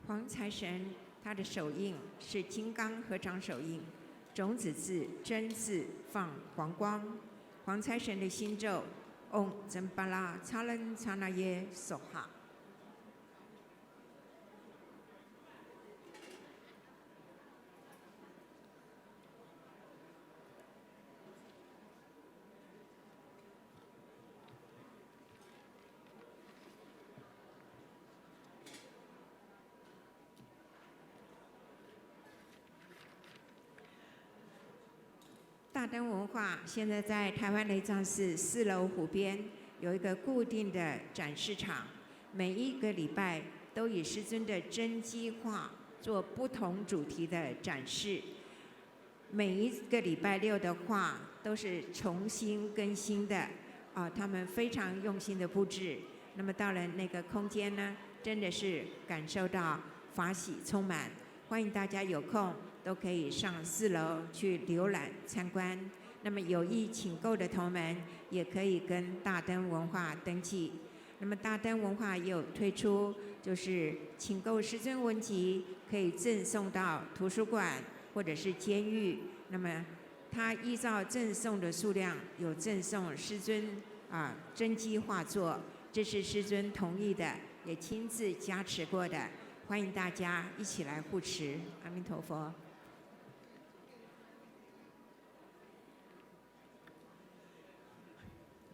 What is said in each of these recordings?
黄财神他的手印是金刚合掌手印，种子字真字放黄光。黄财神的心咒嗡真巴拉查伦查那耶梭哈。大灯文化现在在台湾雷藏寺4楼湖边有一个固定的展示场，每一个礼拜都以师尊的真迹画做不同主题的展示。每一个礼拜6的画都是重新更新的他们非常用心的布置。那么到了那个空间呢，真的是感受到法喜充满。欢迎大家有空都可以上4楼去浏览参观。那么有意请购的同门也可以跟大灯文化登记。那么大灯文化也有推出，就是请购师尊文集可以赠送到图书馆或者是监狱。那么它依照赠送的数量有赠送师尊真迹画作，这是师尊同意的，也亲自加持过的。欢迎大家一起来护持，阿弥陀佛。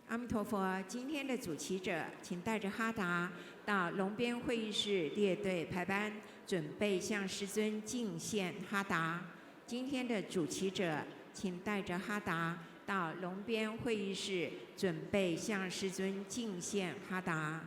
阿弥陀佛，今天的主祈者，请带着哈达到龙边会议室列队排班，准备向师尊敬献哈达。今天的主祈者，请带着哈达到龙边会议室，准备向师尊敬献哈达。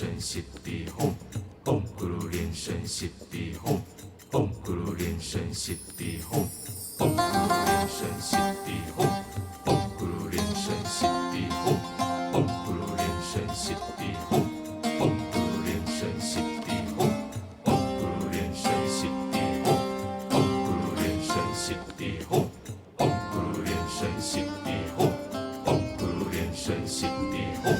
生悉地吽，唵咕噜莲生悉地吽，唵咕噜莲生悉地吽，唵咕噜莲生悉地吽，唵咕噜莲生悉地吽，唵咕噜莲生悉地吽，唵咕噜莲生悉地吽，唵咕噜莲生悉地吽，唵咕噜莲生悉地吽，唵咕噜莲生悉地吽，唵咕噜莲生悉地吽。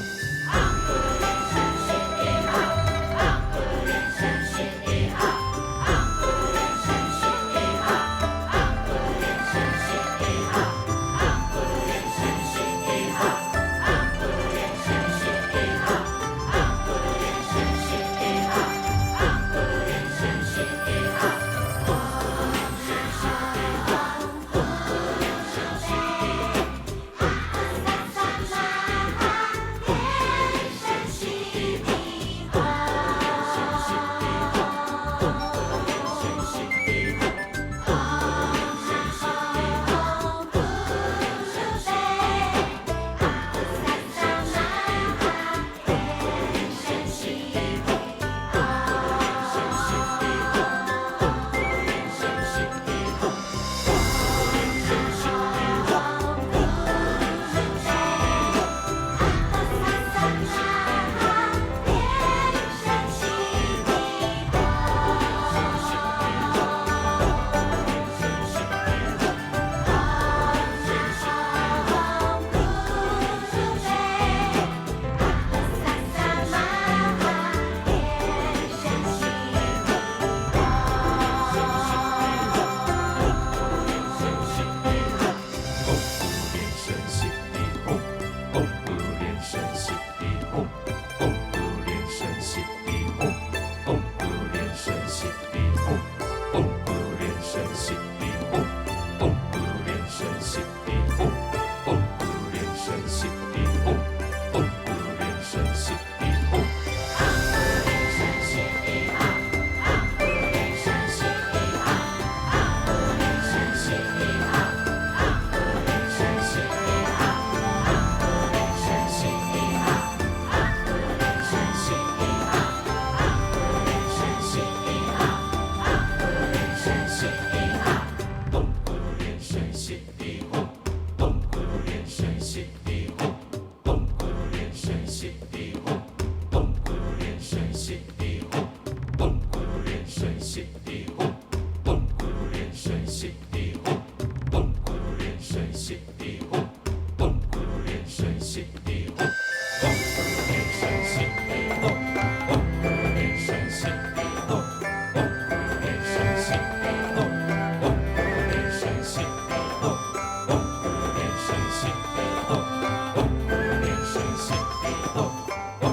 唵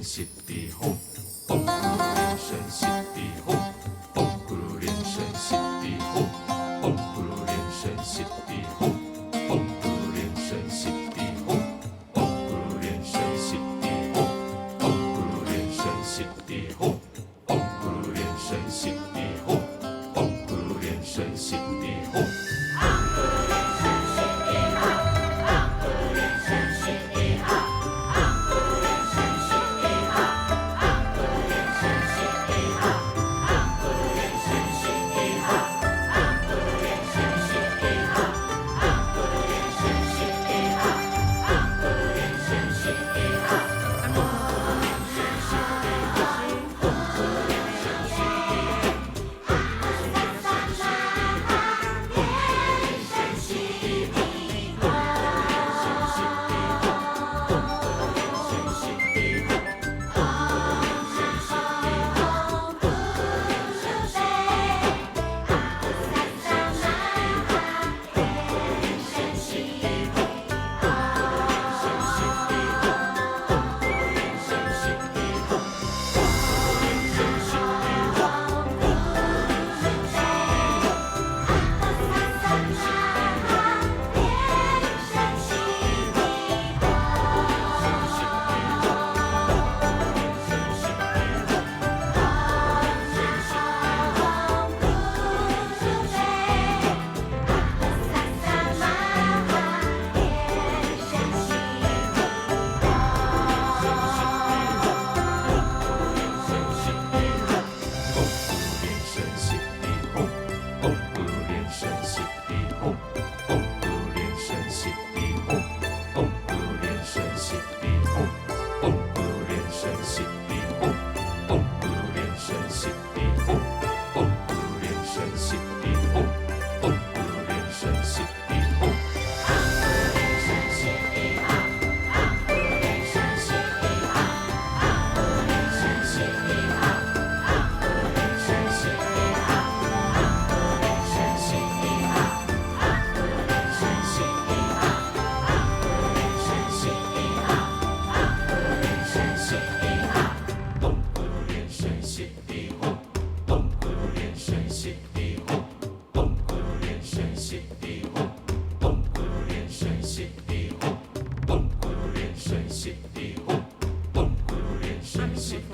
悉地吽，唵咕噜莲生悉地吽，唵咕噜莲生悉地吽，唵咕噜莲生悉地吽，唵咕噜莲生悉地吽，唵咕噜莲生悉地吽，唵咕噜莲生悉地吽，唵咕噜莲生悉地吽，唵咕噜莲生悉地吽。唵咕噜莲生悉地吽，唵咕噜莲生悉地吽，唵咕噜莲生悉地吽，唵咕噜莲生悉地吽，唵咕噜莲生悉地吽，唵咕噜莲生悉地吽，唵咕噜莲生悉地吽，唵咕噜莲生悉地吽，唵咕噜莲生悉地吽，唵咕噜莲生悉地吽，唵咕噜莲生悉地吽，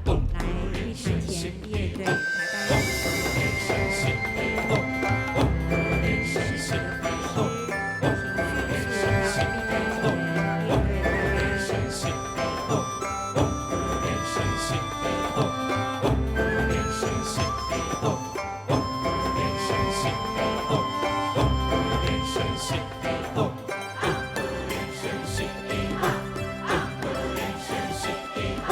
唵咕噜莲生悉地吽，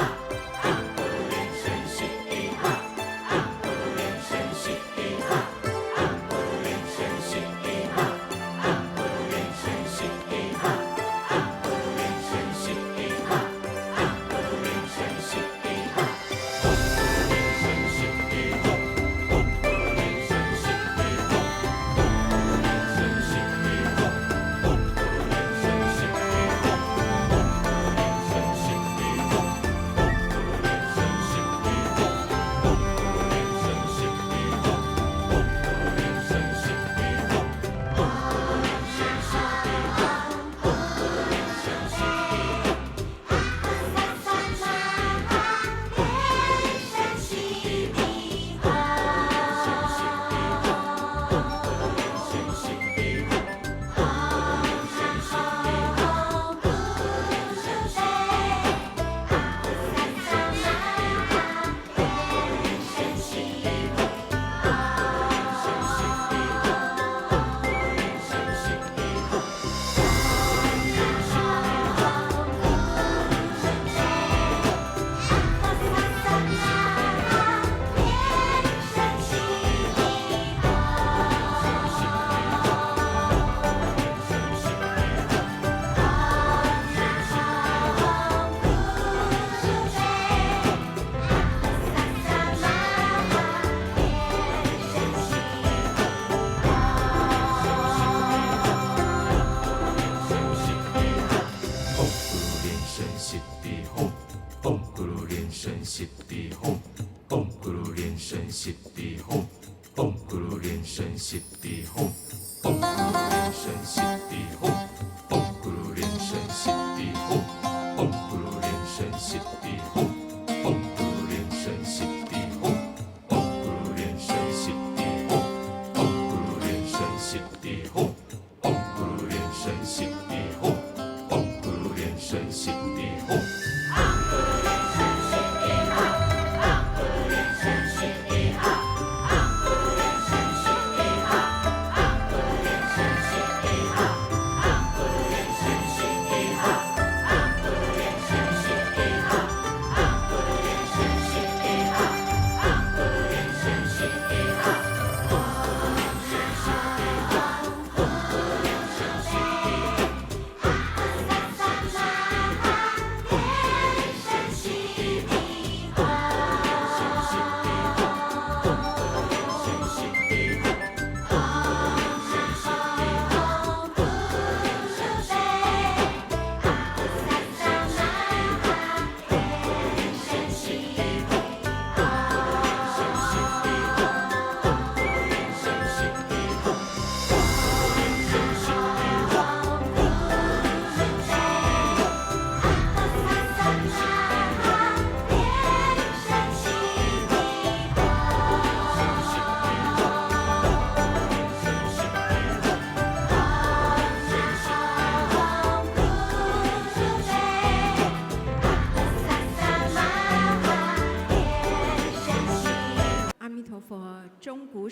鼓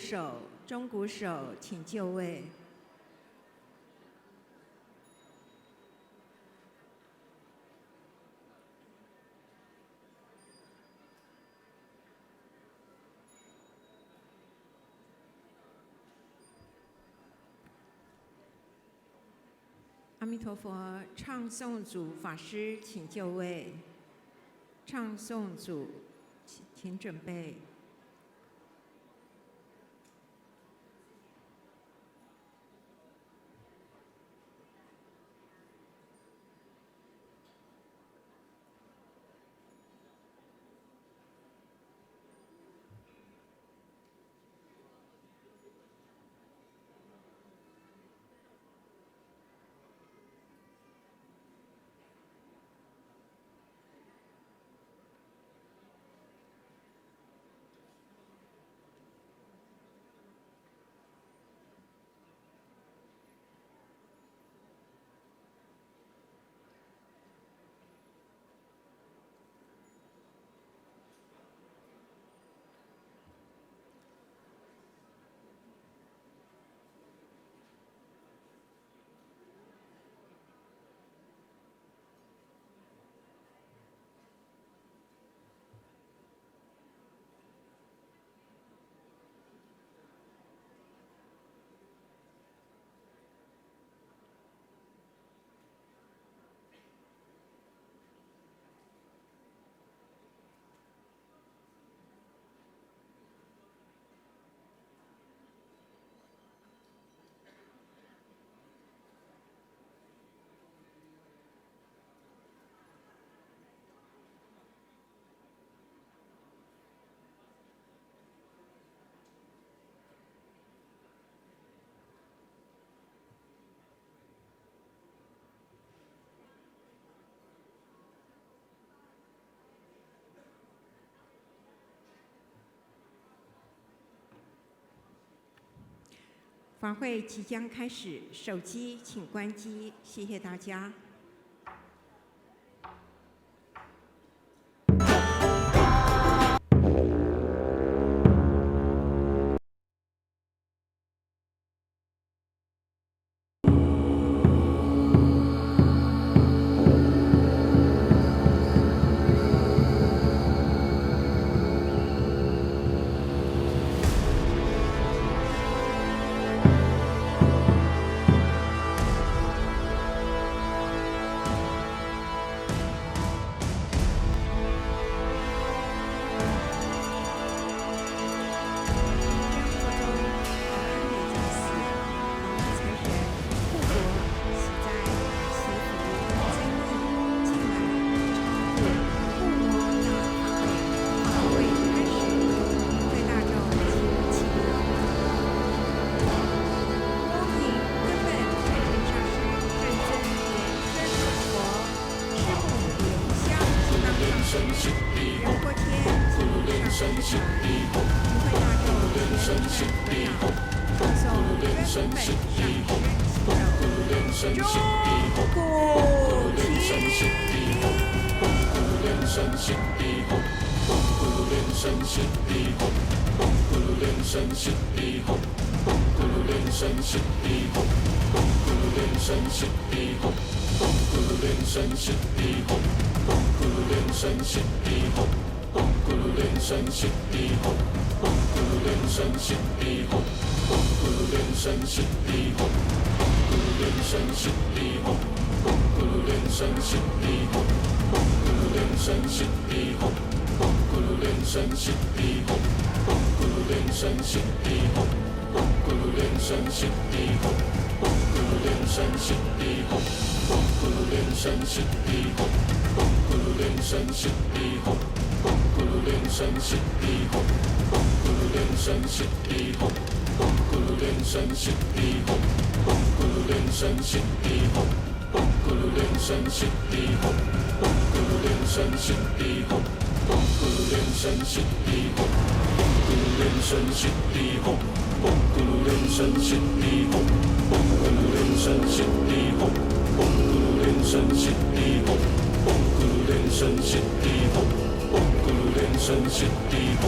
手，请就位。阿弥陀佛，唱诵组法师请就位。唱诵组，请准备。法会即将开始，手机请关机，谢谢大家。莲生心地吽，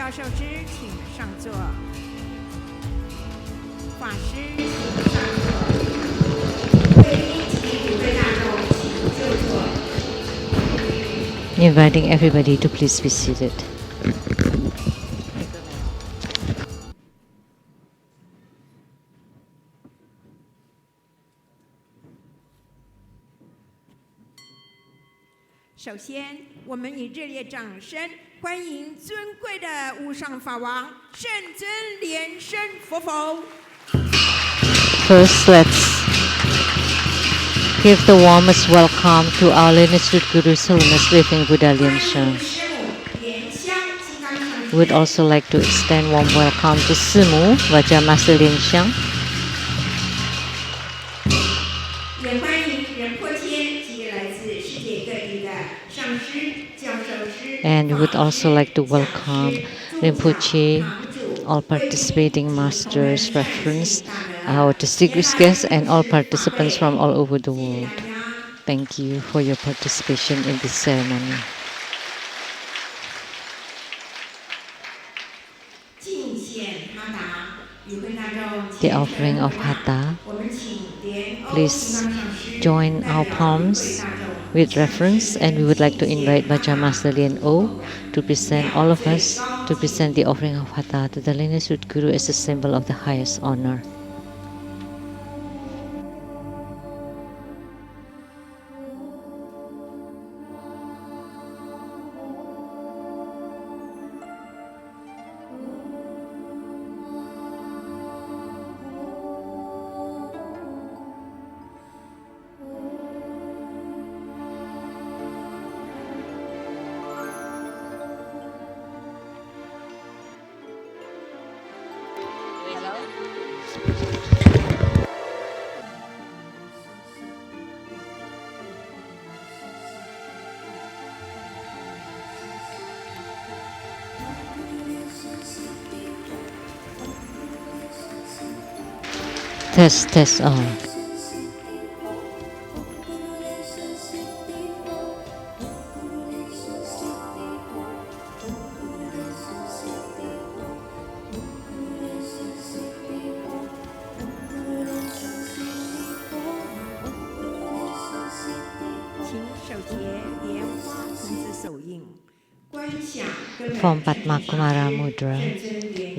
教授之请上座，法师请上座，贵宾及普惠大众请就座。Inviting everybody to please be seated. "首先，我们以热烈掌声欢迎尊贵的无上法王圣尊莲生活佛。First, let's give the warmest welcome to our lineage Guru's Holiness Living Buddha Lian-Sheng. We would also like to extend warm welcome to Simu, Vaja Master Lian-Sheng. 也欢迎仁波切及来自世界各地的上师、教授师。And we would also like to welcome Rinpoche, all participating masters, reference, our distinguished guests, and all participants from all over the world. Thank you for your participation in this ceremony. The offering of Hatha. Please join our palms with reference, and we would like to invite Baja Master Lian O to present all of us to present the offering of Hatha to the lineage Guru as a symbol of the highest honor. Test all. From Padma Kumara Mudra,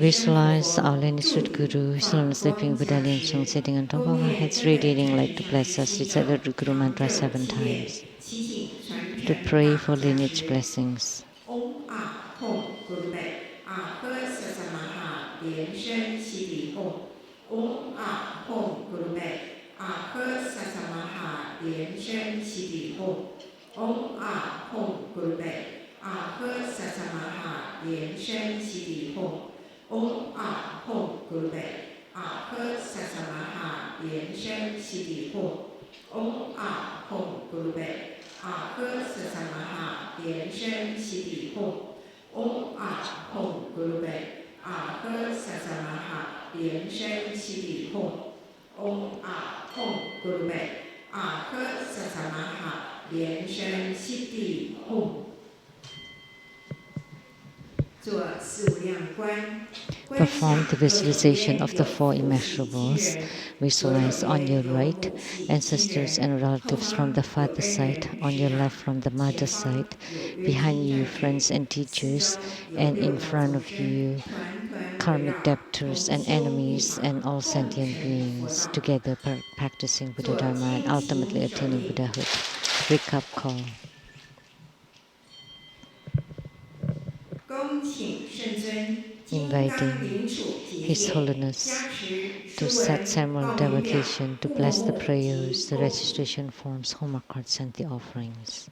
visualize our lineage Guru, His Holiness Living Buddha Lian-Sheng, sitting on top of our heads, radiating light to bless us. Recite the Guru mantra 7 times to pray for lineage blessings. Perform the visualization of the 4 immeasurables. Visualize on your right ancestors and relatives from the father side, on your left from the mother side, behind you friends and teachers, and in front of you karmic debtors and enemies and all sentient beings, together practicing Buddha Dharma and ultimately attaining Buddhahood. Recap call. Inviting His Holiness to set ceremonial devocation to bless the prayers, the registration forms, homework cards, and the offerings.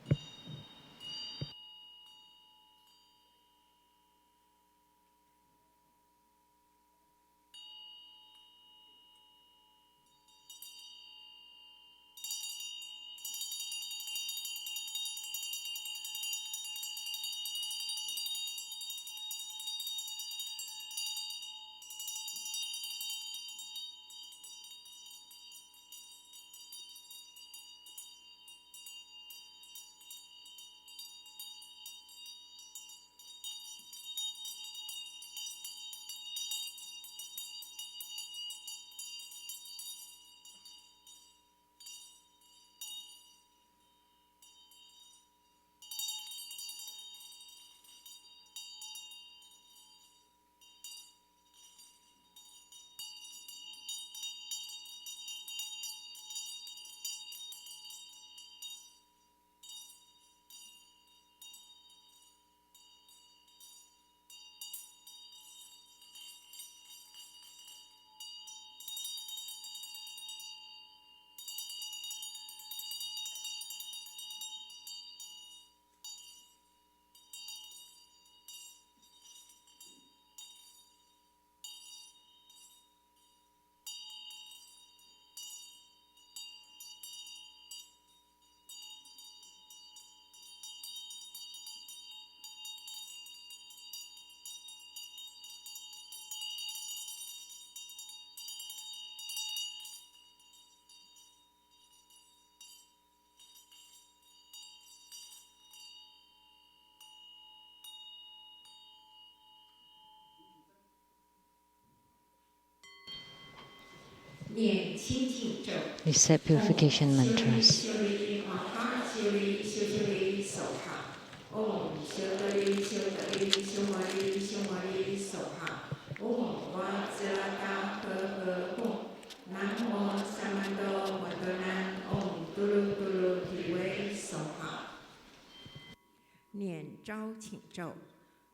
Recite purification mantras.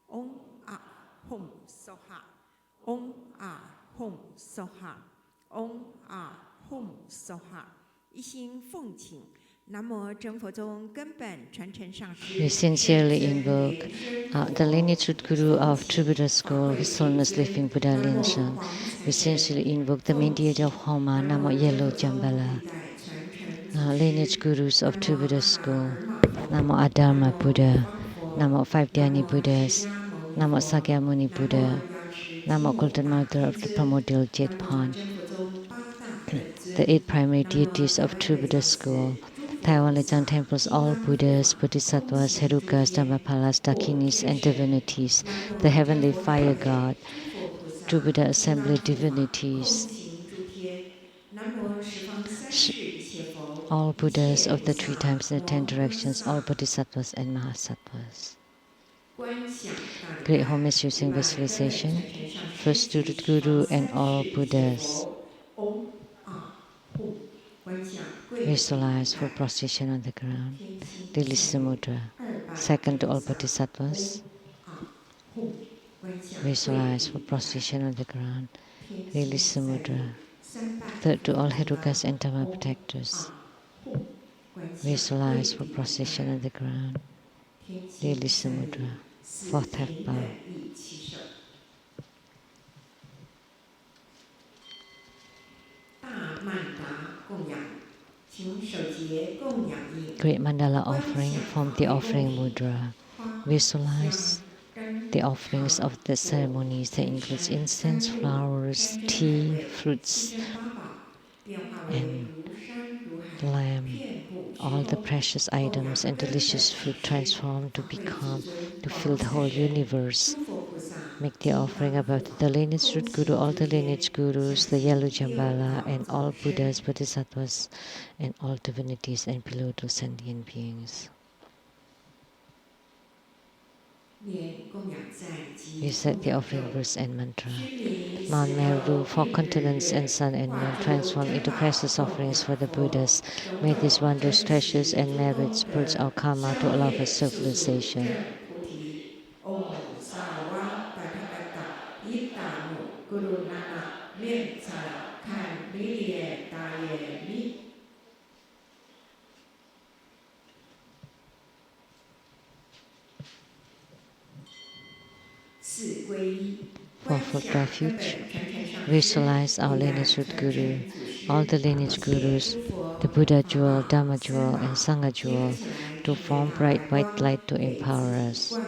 Om Ah Hum Soha. Om Ah Hum Soha. Om Ah Hum Soha. 一心奉请南无真佛宗根本传承上师。 We sincerely invoke the lineage root guru of True Buddha School, His Holiness Living Buddha Lian-Sheng. We sincerely invoke the mediator of Homa, Namo Yellow Jambala. Lineage gurus of True Buddha School, Namo Dharma Buddha, Namo Five Dhyani Buddhas, Namo Sakyamuni Buddha, Namo Golden Mother of the Primordial Jetpan, the 8 primary deities of True Buddha School, Taiwan Lei Tsang temples, all Buddhas, Bodhisattvas, Herukas, Dhammapalas, Dakinis, and divinities, the heavenly fire god, True Buddha assembly divinities, all Buddhas of the 3 times and the 10 directions, all Bodhisattvas and Mahasattvas. Great homage using visualization, first to the Guru and all Buddhas. Visualize for prostration on the ground, release the mudra. Second to all Bodhisattvas. Visualize for prostration on the ground, release the mudra. Third to all Herukas and Dharma protectors. Visualize for prostration on the ground, release the mudra. Fourth half bow. Great mandala offering from the offering mudra. Visualize the offerings of the ceremonies that includes incense, flowers, tea, fruits, and lamb. All the precious items and delicious food transformed to become, to fill the whole universe. Make the offering about the lineage root guru, all the lineage gurus, the yellow jambala, and all Buddhas, Bodhisattvas, and all divinities and below those sentient beings. Recite the offering verse and mantra. Mount Meru, 4 continents and sun and moon transform into precious offerings for the Buddhas. May these wondrous treasures and merits purge our karma to allow for civilization. Fourfold refuge. Visualize our lineage root guru, all the lineage gurus, the Buddha jewel, Dharma jewel, and Sangha jewel, to form bright white light to empower us.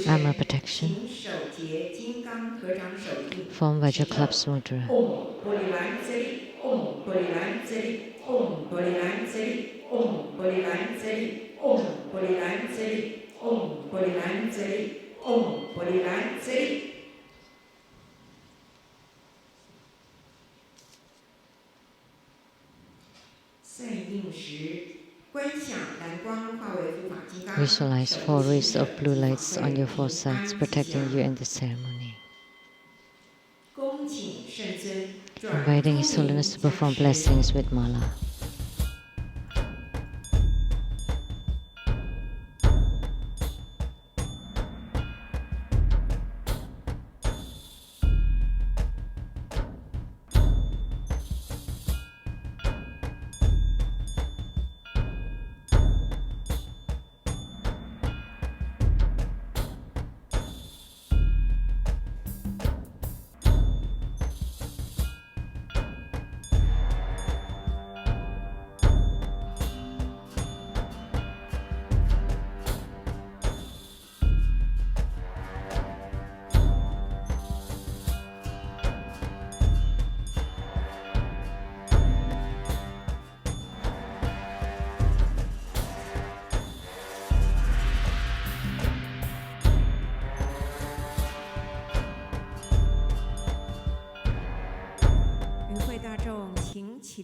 Armor protection. Form Vajra Clubs Mudra. Visualize 4 rays of blue lights on your 4 sides, protecting you in the ceremony. Inviting His Holiness to perform blessings with mala.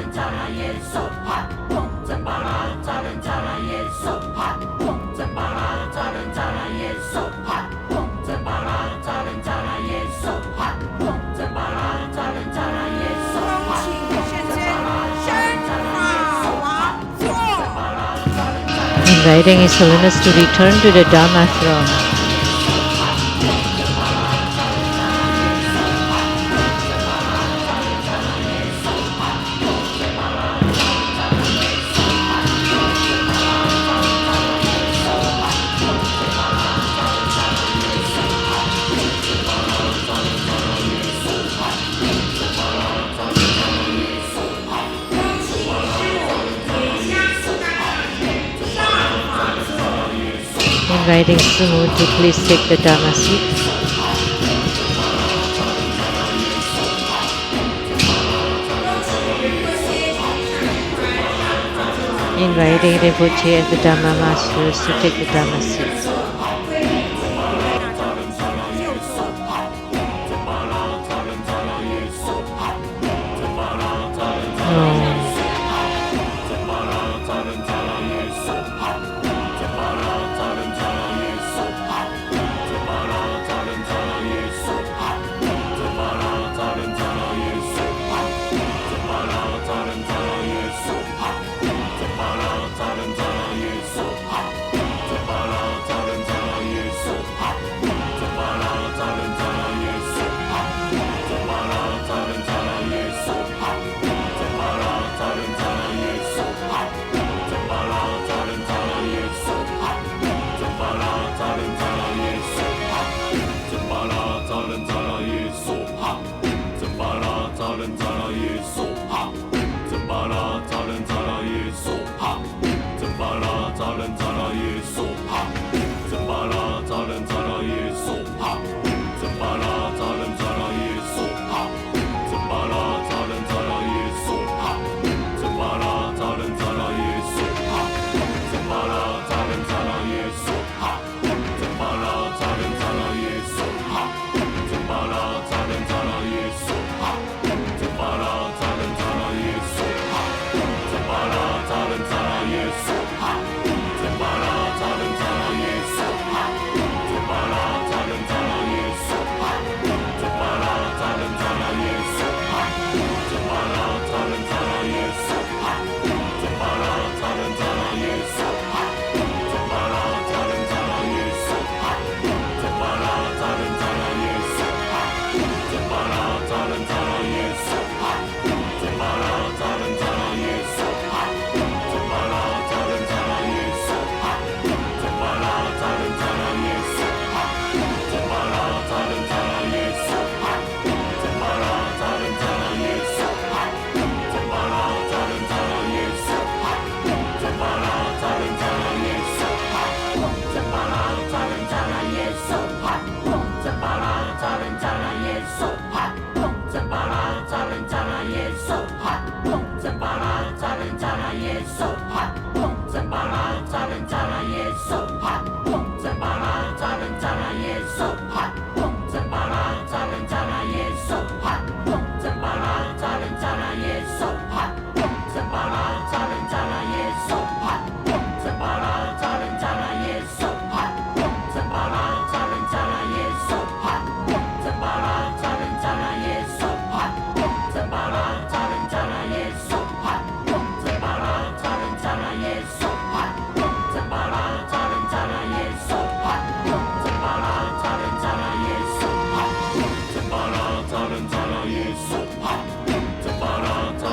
人扎拉耶梭哈，真巴拉扎人扎拉耶梭哈，真巴拉扎人扎拉耶梭哈，真巴拉扎人扎拉耶梭哈，真巴拉扎人扎拉耶梭哈，Inviting His Holiness to return to the Dharma throne. Inviting Sumu to please take the Dharma seat. Inviting Rinpoche and the Dharma Masters to take the Dharma seat.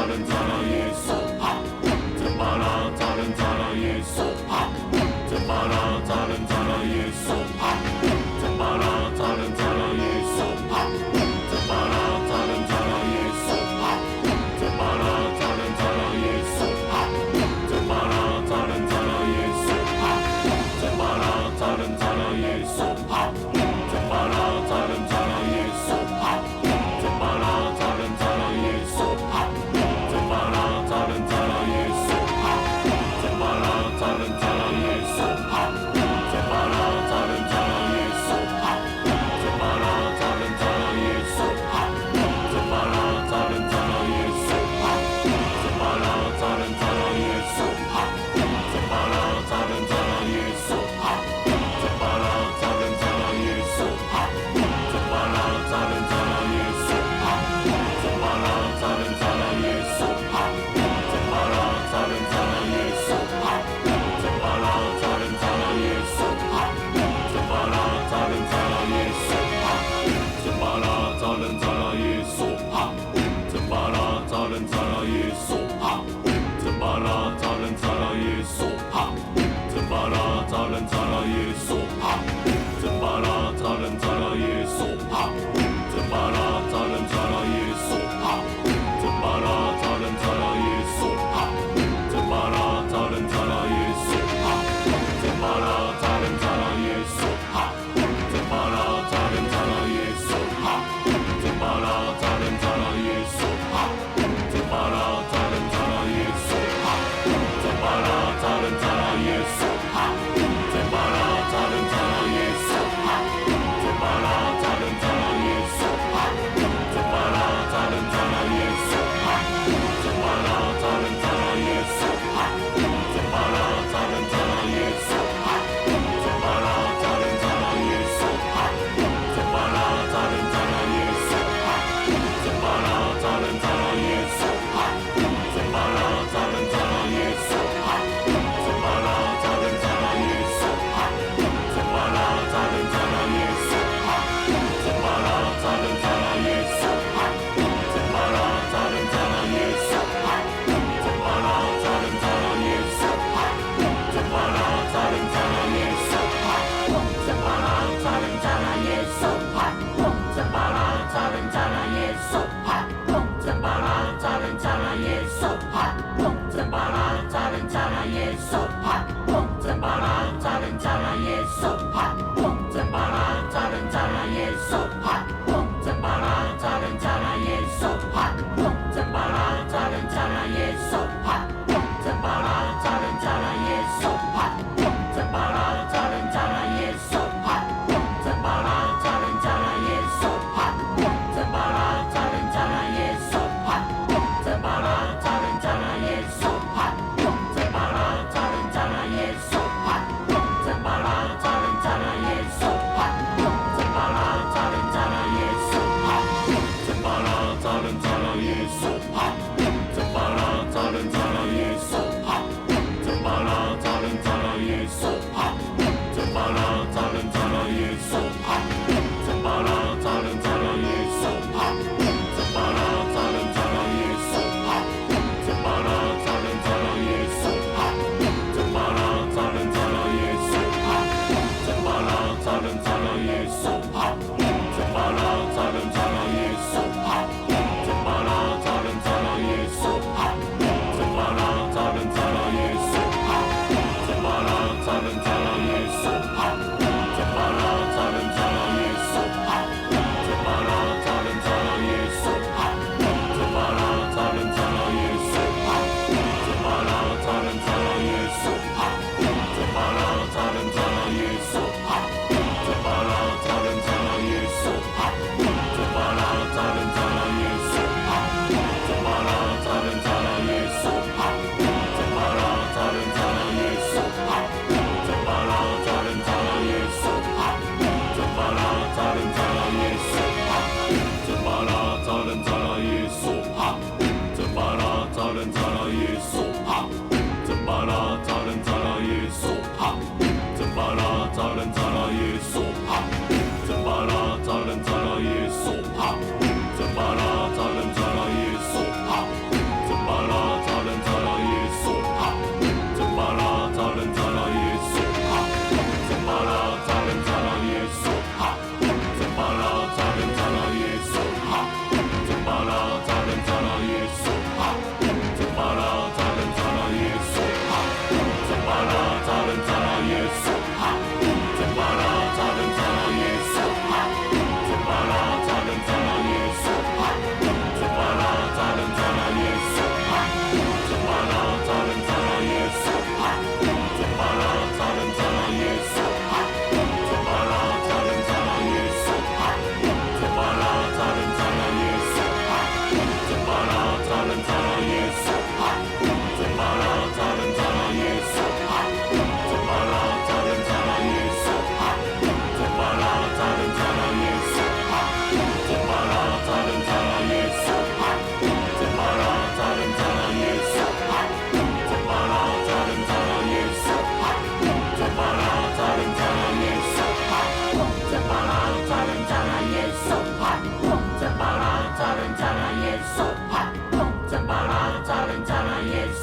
Thank you.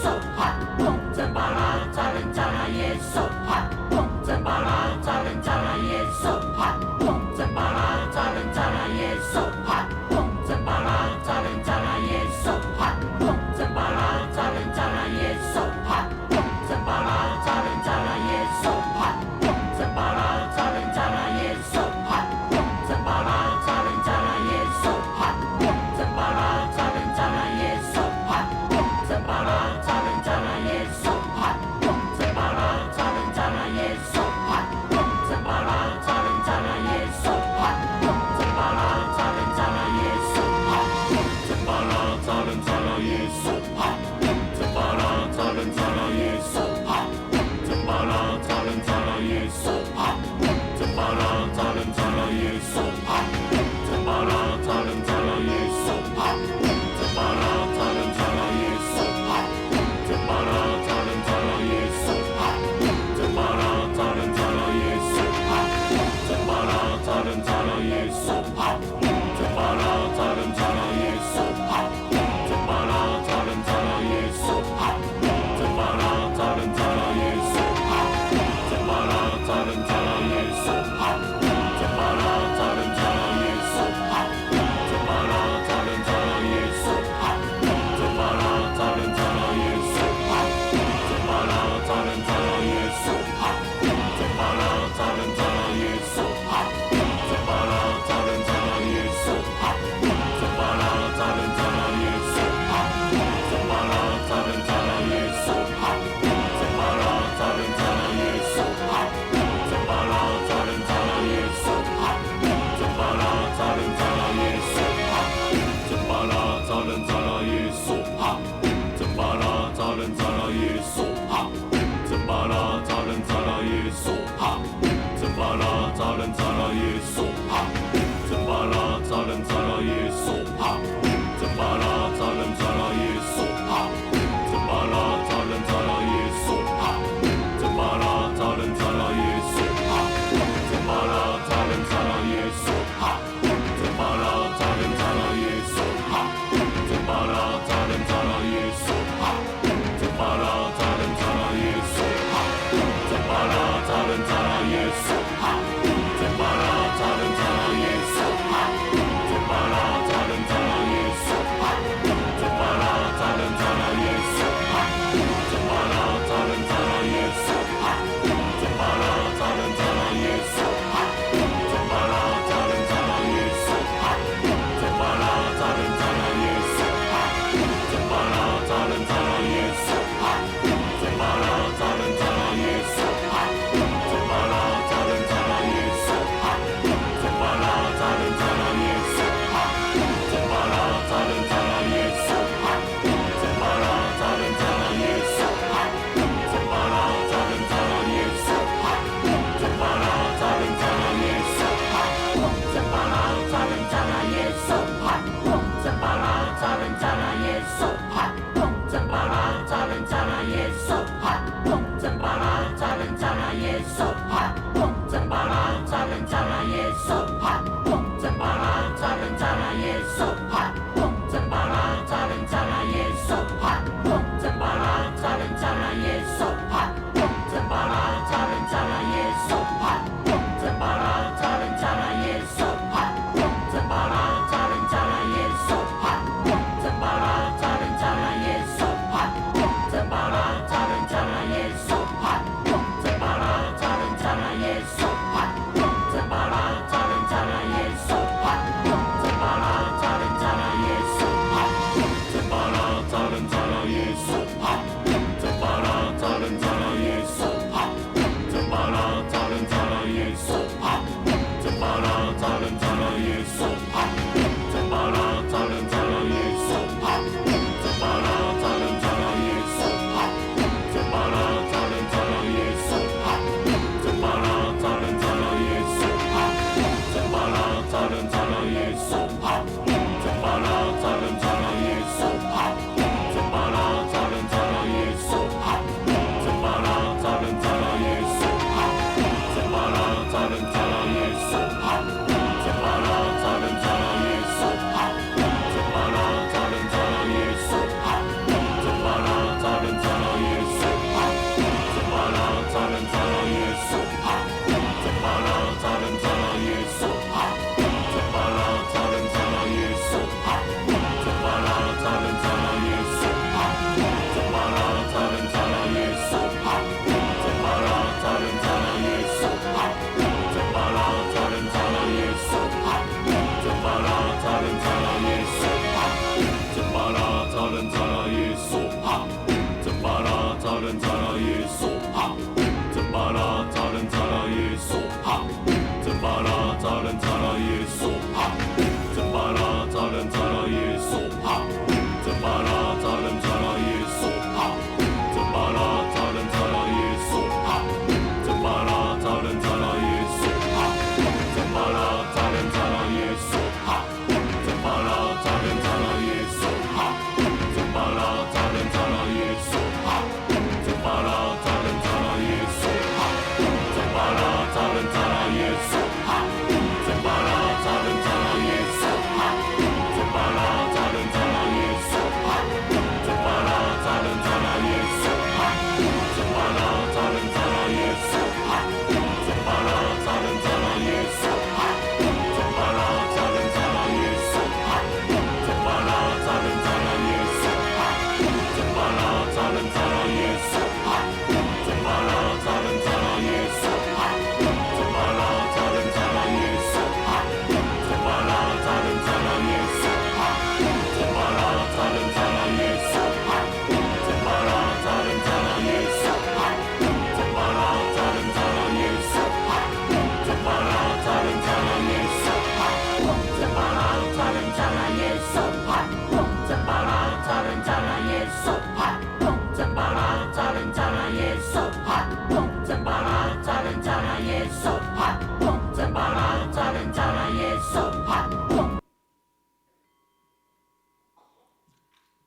受哈，吽真巴拉扎楞扎拉耶受哈，吽真巴拉扎楞扎拉耶受哈，吽真巴拉扎楞扎拉耶受哈，吽真巴拉扎楞扎拉耶受哈，吽真巴拉扎楞扎拉耶受哈，吽真巴拉扎楞扎拉耶受哈，吽真巴拉扎楞扎拉耶受哈，吽真巴拉扎楞扎拉耶受哈，吽真巴拉扎楞扎拉耶受哈，吽真巴拉扎楞扎拉耶受。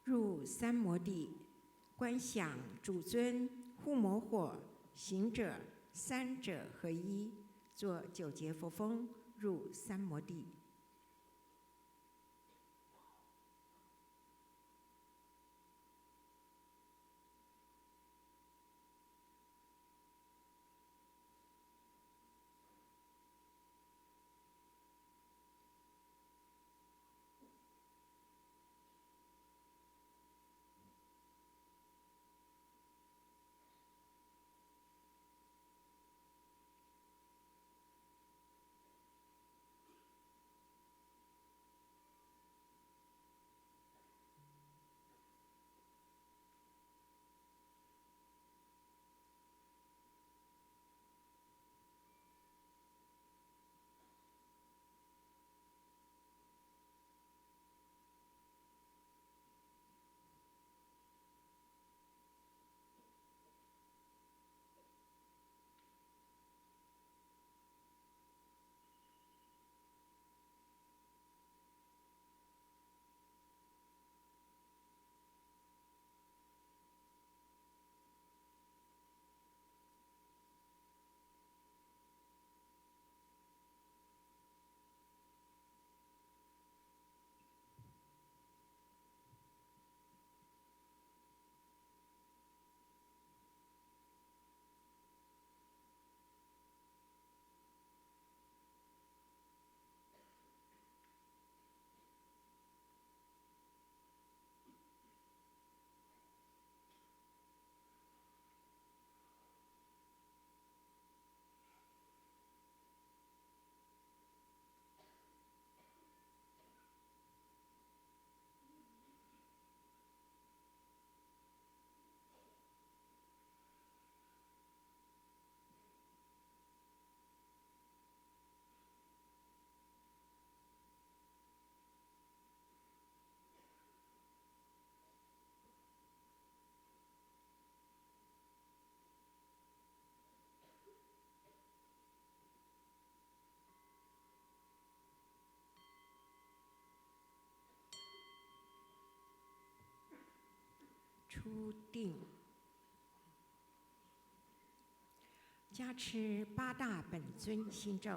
入三摩地，观想主尊护摩火行者三者合一，做9节佛风，入三摩地。出定，加持8大本尊心咒。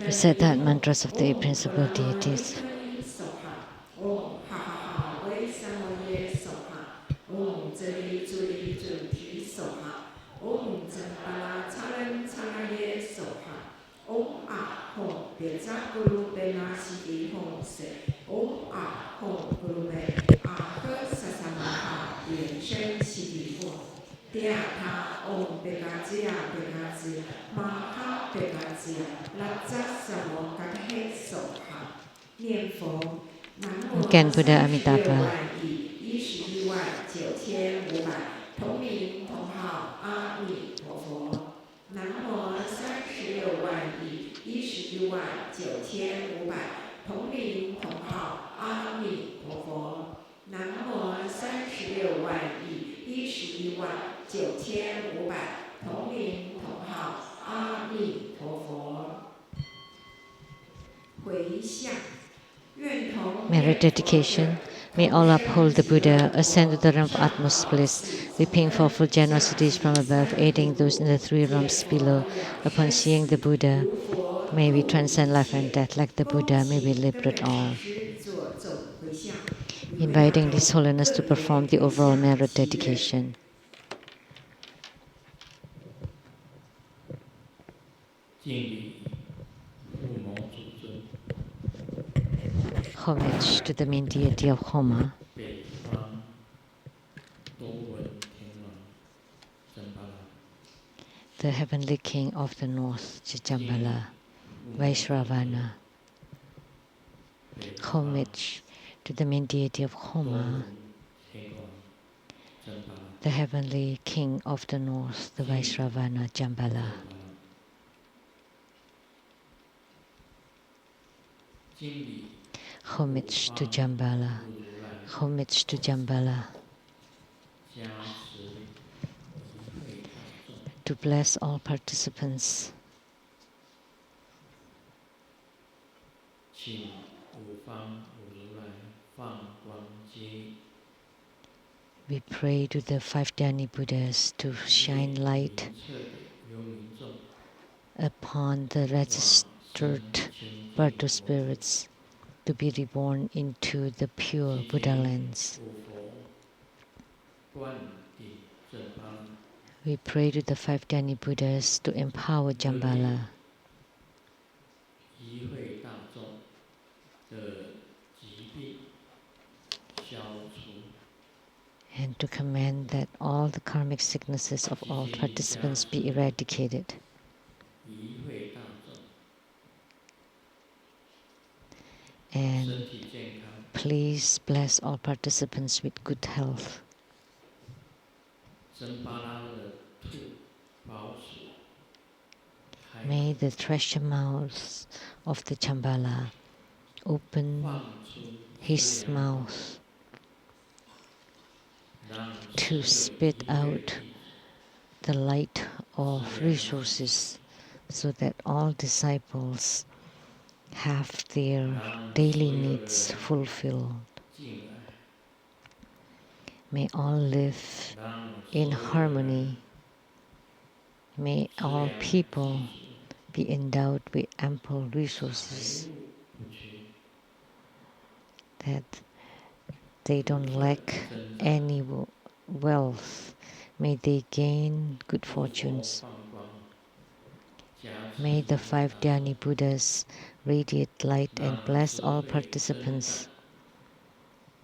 Recite the mantras of the 8 principal deities. Again, Buddha Amitabha. Merit dedication. May all uphold the Buddha, ascend to the realm of utmost bliss, reaping fourfold generosities from above, aiding those in the 3 realms below. Upon seeing the Buddha, may we transcend life and death like the Buddha, may we liberate all. Inviting His Holiness to perform the overall merit dedication. Homage to the main deity of Homa, 北方多闻天王真巴拉， the heavenly king of the north, Jambala, Vaishravana. Homage to the main deity of Homa, 天王真巴拉， the heavenly king of the north, the Vaishravana Jambala. 经理 Homage to Jambala, 不如来 homage to Jambala, 加持一会大众， to bless all participants. 请五方五如来放光接， We pray to the five Dhyani Buddhas to shine light 明彻的由民众 upon the registered birth of spirits to be reborn into the pure Buddha lands. 五佛灌顶正巴拉， We pray to the five Dhyani Buddhas to empower Jambala, 一会大众的疾病消除， and to command that all the karmic sicknesses of all participants be eradicated. 一会大众 And 身体健康， please bless all participants with good health. 真巴拉的兔宝鼠，开 May the treasure mouths of the Jambala open 放出 his mouth 让 to spit out the light of resources so that all disciples have their daily needs fulfilled. 进来， May all live 让 in harmony. May all people be endowed with ample resources, 不缺， that they don't lack any wealth. May they gain good fortunes. 放光，加持 May the five Dhyani Buddhas radiate light and bless all participants.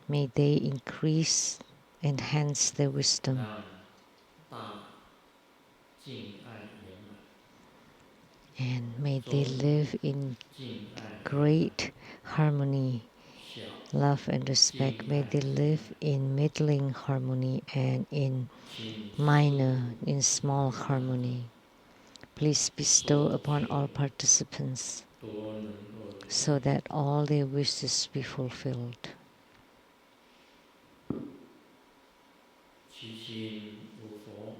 May they increase, enhance their wisdom, 让大敬爱圆满， and may they live in 敬爱 great harmony, 小 love and respect. May they live in middling harmony and in 敬 minor, in small harmony. Please bestow upon all participants 多能够 so that all their wishes be fulfilled. 齐心五佛，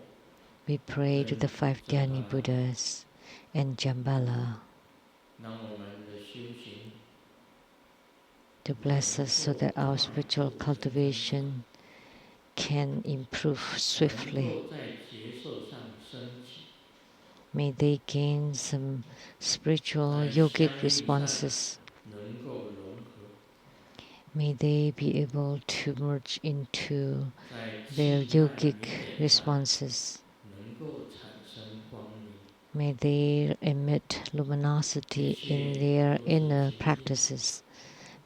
We pray to the five Dhyani Buddhas and Jambala 让我们的修行 to bless us so that our spiritual cultivation can improve 能 swiftly. 够在结受上升起， May they gain some spiritual yogic responses. 能够融合 May they be able to merge into 在 their 气脉 yogic 明点上 responses. 能够产生光明， May they emit luminosity in their inner practices.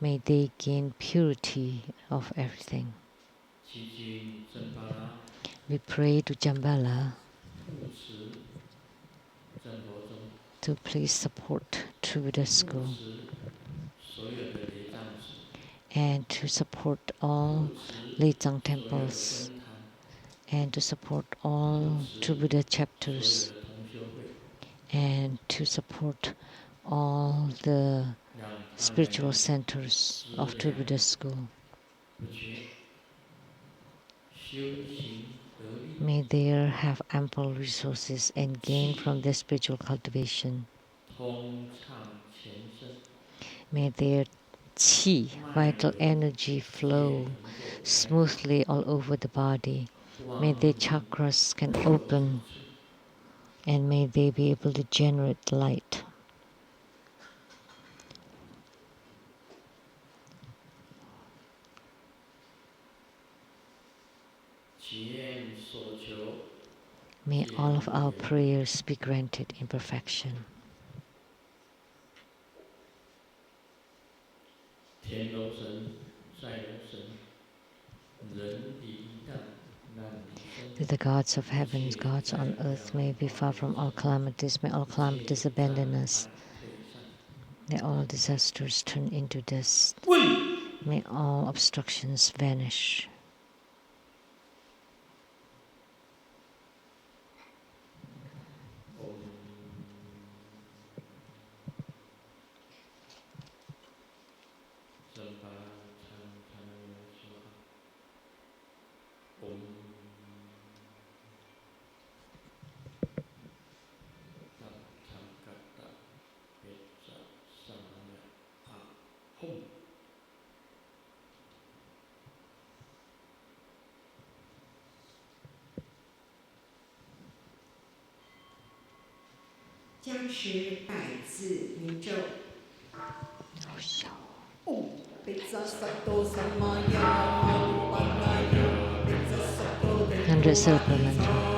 May they gain purity of everything. 齐心正巴拉， We pray to Jambala 护持正佛中， to please support True Buddha 护 School 持所有的雷藏寺， and to support all 护持 Lei Tsang 所有的 temples 僧坛， and to support all True Buddha 所 chapters 有的同修会， and to support all the 让他们 spiritual centers of True Buddha School. 不缺，修行得力， May they have ample resources and gain from their spiritual cultivation. 通畅前身， May their qi, vital energy, flow smoothly all over the body. May their chakras can open and may they be able to generate light. 祈愿所求 May all of our prayers be granted in perfection. 天楼上 May the gods of heaven, gods on earth, may be far from all calamities. May all calamities abandon us. May all disasters turn into dust. May all obstructions vanish.加持百字明咒。好小。100 silver mantra.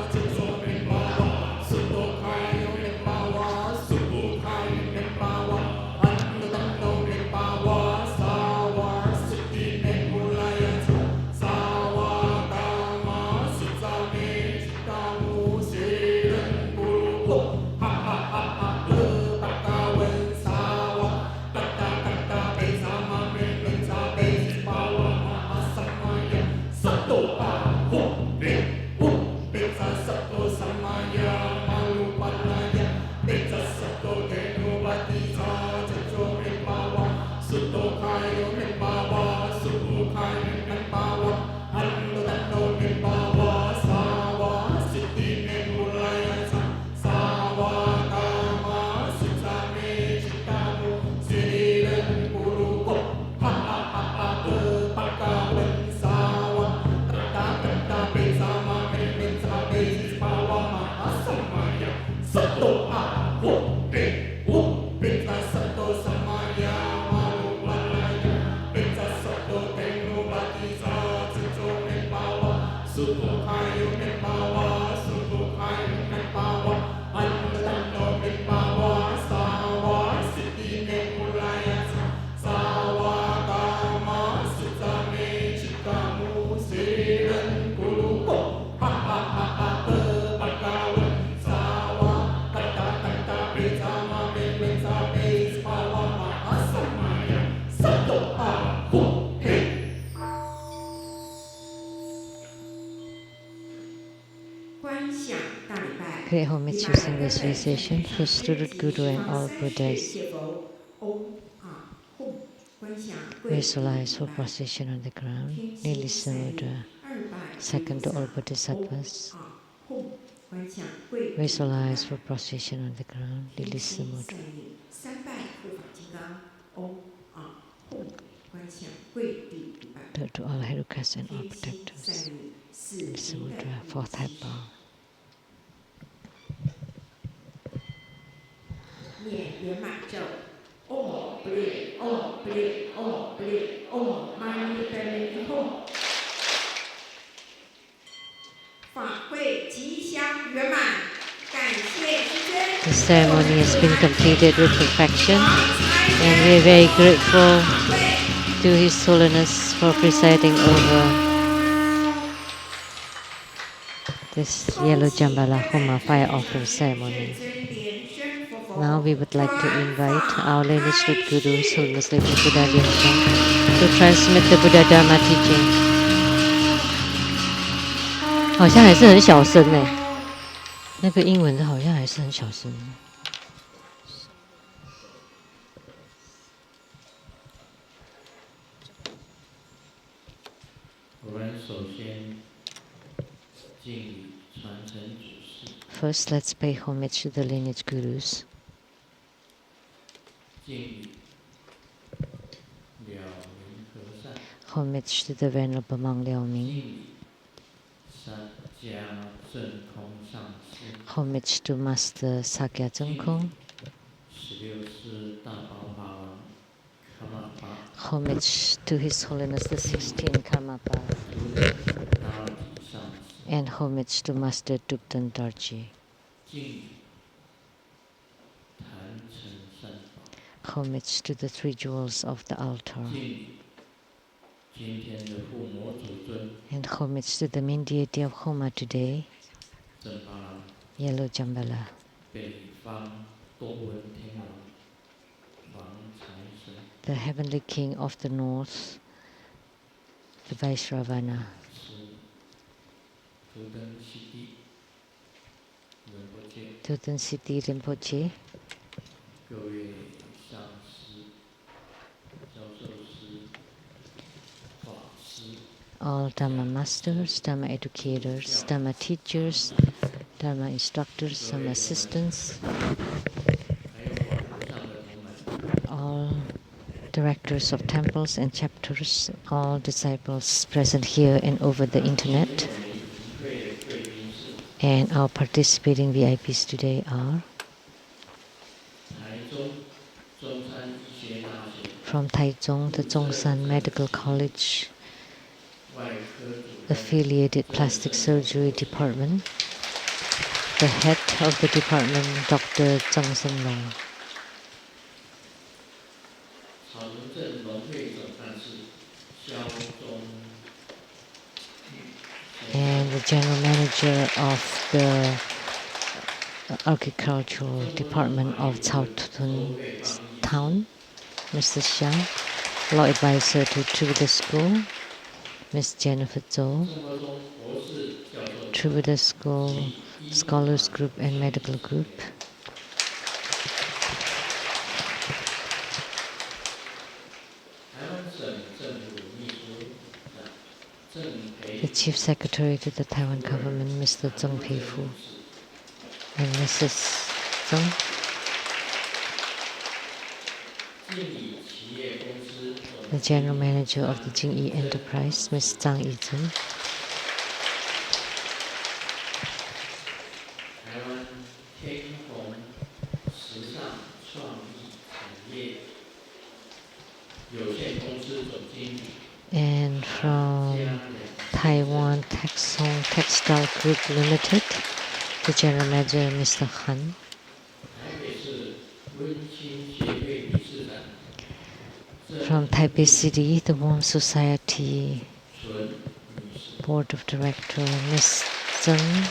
Create homage using visualization for Student Guru and all Buddhas. Visualize for position on the ground, nearly Samudra, second to all Bodhisattvas. Visualize for position on the ground, nearly Samudra. To all Herukas and all protectors. Samudra, fourth head bow. 念圆满咒，唵不列，唵不列，唵不列，唵嘛呢叭咪吽。法会吉祥圆满，感谢师尊。The ceremony has been completed with perfection, and we are very grateful to His Holiness for presiding over this yellow Jambala Homa fire offering ceremony. Now we would like to invite our lineage Guru, His Holiness Buddha Lian-Sheng, to transmit the Buddha Dharma teaching. 好像还是很小声呢，那个英文的好像还是很小声。我们首先敬礼传承祖师。First, let's pay homage to the lineage gurus. 敬礼了明和尚。Homage to the Venerable Monk Liao 敬 Ming. 礼三家正空上师。Homage to Master Sakya Zengkong. 16世大宝法王卡玛巴。Homage to His Holiness the 16th Karmapa. And homage to Master Dupten Dorji. 敬礼坛城三宝。 Homage to the three jewels of the altar. 敬礼今天的护摩主尊 And homage to the main deity of Homa today, 正巴拉 Yellow Jambala, 北方多闻天王黄财神 the heavenly king of the north, the Vaishravana, 是图登西地仁波切 Tutan Siti Rinpoche, 各位上师、教授师、法师、 all Dharma masters, Dharma educators, Dharma teachers, Dharma instructors, Dharma assistants, 还有网络上的同门， all directors of temples and chapters, all disciples present here and over the internet. 我们会的贵宾是 And our participating VIPs today are 台中中山医学大学 from Taichung, the Zhongshan Medical College, 外科主任 affiliated plastic surgery department, the head of the department, Dr. Zhang Shenlong, 草屯镇农会总干事肖忠玉 and the general manager of the agricultural department of Caotun town, Mr. Xiang, law advisor to Triveda School, Ms. Jennifer Zhou, 生活中博士教授 Triveda School Scholars Group and Medical Group, 台湾省政府秘书长郑培 the Chief Secretary to the Taiwan government, Mr. Zheng Peifu, and Mrs. Zheng, 经理企业公司 the General Manager of the Jingyi Enterprise, Ms. Zhang Yizhen, 台湾天虹时尚创意产业有限公司总经理 and from Taiwan Textile Group Limited, the General Manager, Mr. Han, 台北市温馨协会理事长 from Taipei City, the Warm Society 纯女士 Board of Director, Ms. Zheng,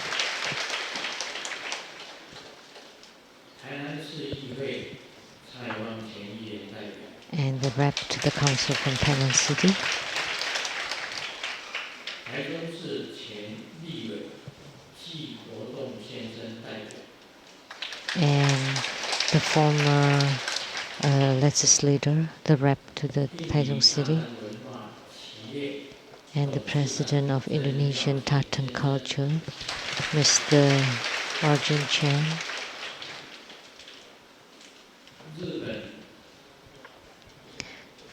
台南市议会蔡望前议员代表 and the rep to the council from Taiwan City, 台中市前立委暨活动先生代表 and the former legislator, the rep to the 印尼 Taichung 塔 City, 坦文化企业 and the president of Indonesian Tartan Culture, Mr. Arjun Chan, 日本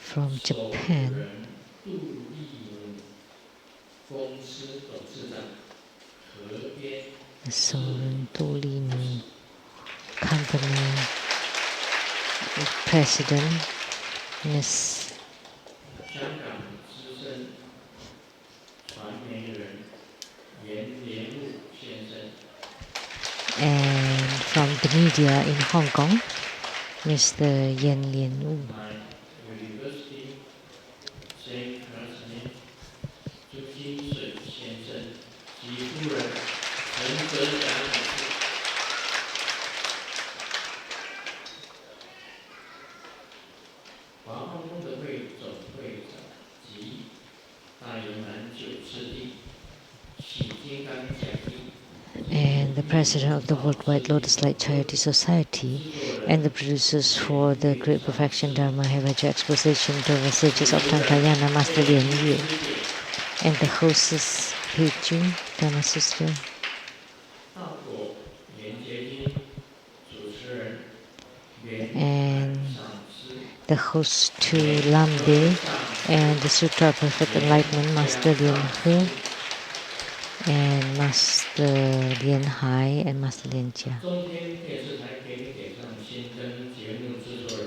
from 首 Japan, 人杜立姆公司董事长河边 the Soren Dolinu Company President, Ms. 香港资深传媒人严连武先生 and from the media in Hong Kong, Mr. Yen Lian Wu. My University Saint Catherine 朱金水先生及夫人陈泽霞女士。华方功德会总会长及大圆满九次第喜金刚讲义 and the president of the Worldwide Lotus Light Charity Society, and the producers for the Great Perfection Dharma Heritage Exposition, the messages of Tantayana, Master Lian Yu, and the hostess, Pei Jun, Dharma Sister, 道果连结经主持人圆 and 上师 the host to Lamdre, and the Sutra of Perfect Enlightenment, Master Lian He, and Master Lian Hai, and Master Lian Jia. 中天电视台给你点上新灯节目制作人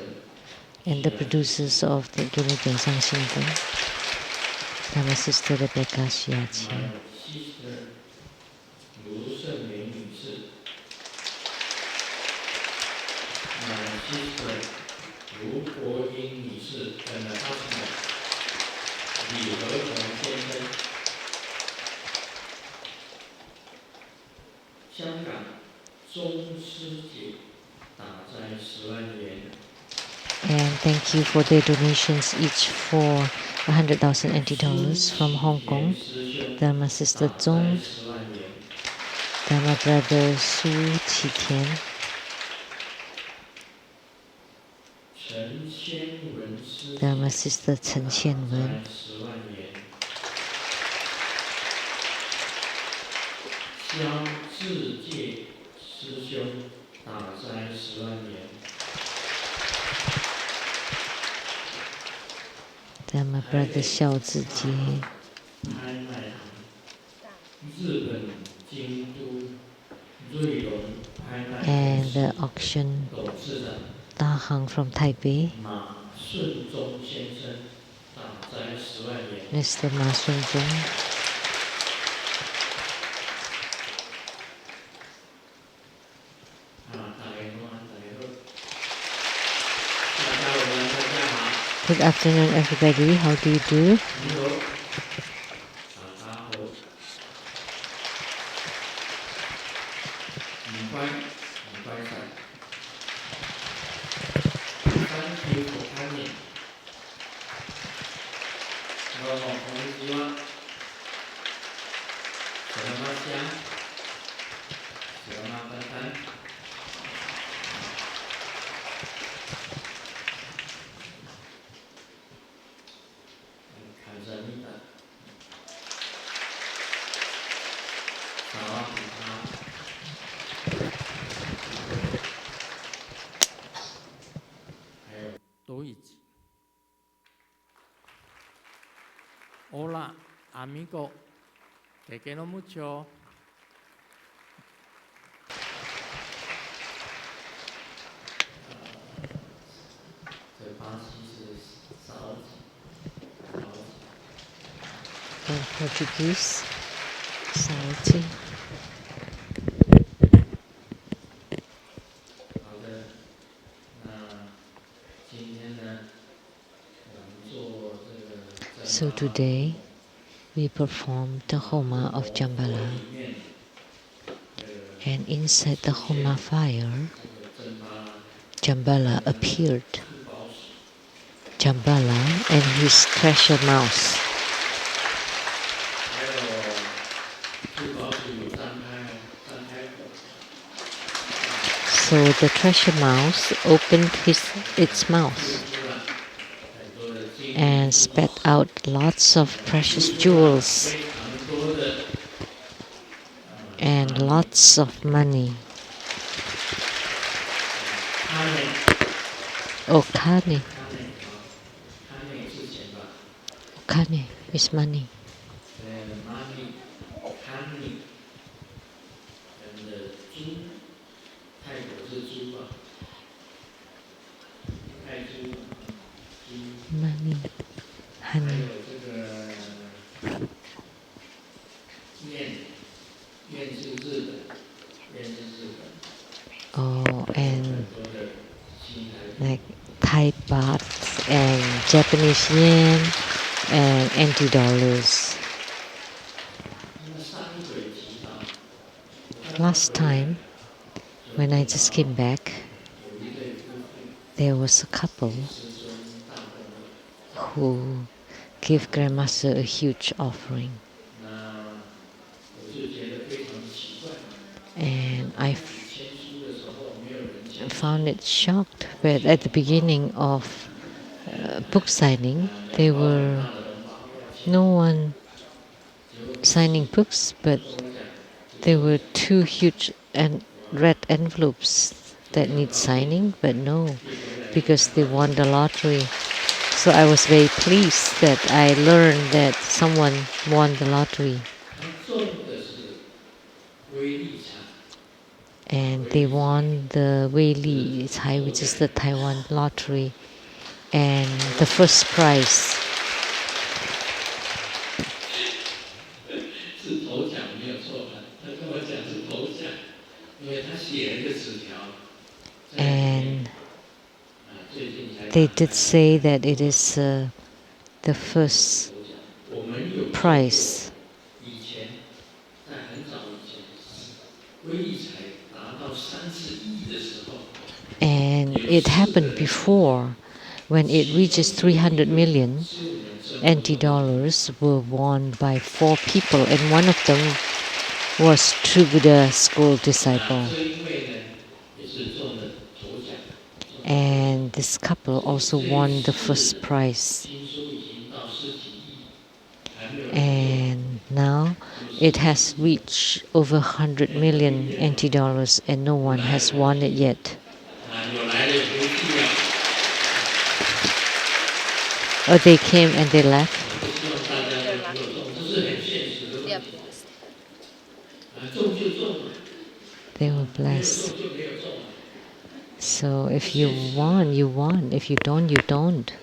And the producers of the Guru Gensang Shingon, Dharma Sister Rebecca Shiachi, My sister 卢胜彥女士 My sister 卢国英女士 and the husband 李和同先生，香港钟师姐打斋10万元。And thank you for their donations, each for 100,000 NT dollars from Hong Kong. Dharma Sister Zong, Dharma Brother Su Qitian, Dharma Sister Chen Xianwen, Dharma Brother Xiao Zijie, and the auction Da Hang from Taipei, Mr. Ma Sun Zhong, Good afternoon, everybody. How do you do? Hola, amigo. Te quiero mucho. In Portuguese, Saúde. So today we performed the Homa of Jambala, and inside the Homa fire, Jambala appeared. Jambala and his treasure mouse. So the treasure mouse opened its mouth and spat out lots of precious jewels and lots of money. Okane. Okane is money. Money, honey. Oh, and like Thai baht and Japanese yen and NT dollars. Last time, when I just came back, there was a couple who gave Grandmaster a huge offering. And I found it shocked, but at the beginning of book signing, there were no one signing books, but there were 2 huge and red envelopes that need signing, but no, because they won the lottery. So I was very pleased that I learned that someone won the lottery. And they won the Wei Li Cai, which is the Taiwan lottery, and the first prize. And they did say that it is the first price. And it happened before, when it reaches 300 million, NT dollars were won by 4 people, and one of them was True Buddha school disciple. And this couple also won the first prize. And now it has reached over 100 million NT dollars, and no one has won it yet. Oh, they came and they left? Yep. They were blessed. So if you won, you won. If you don't, you don't.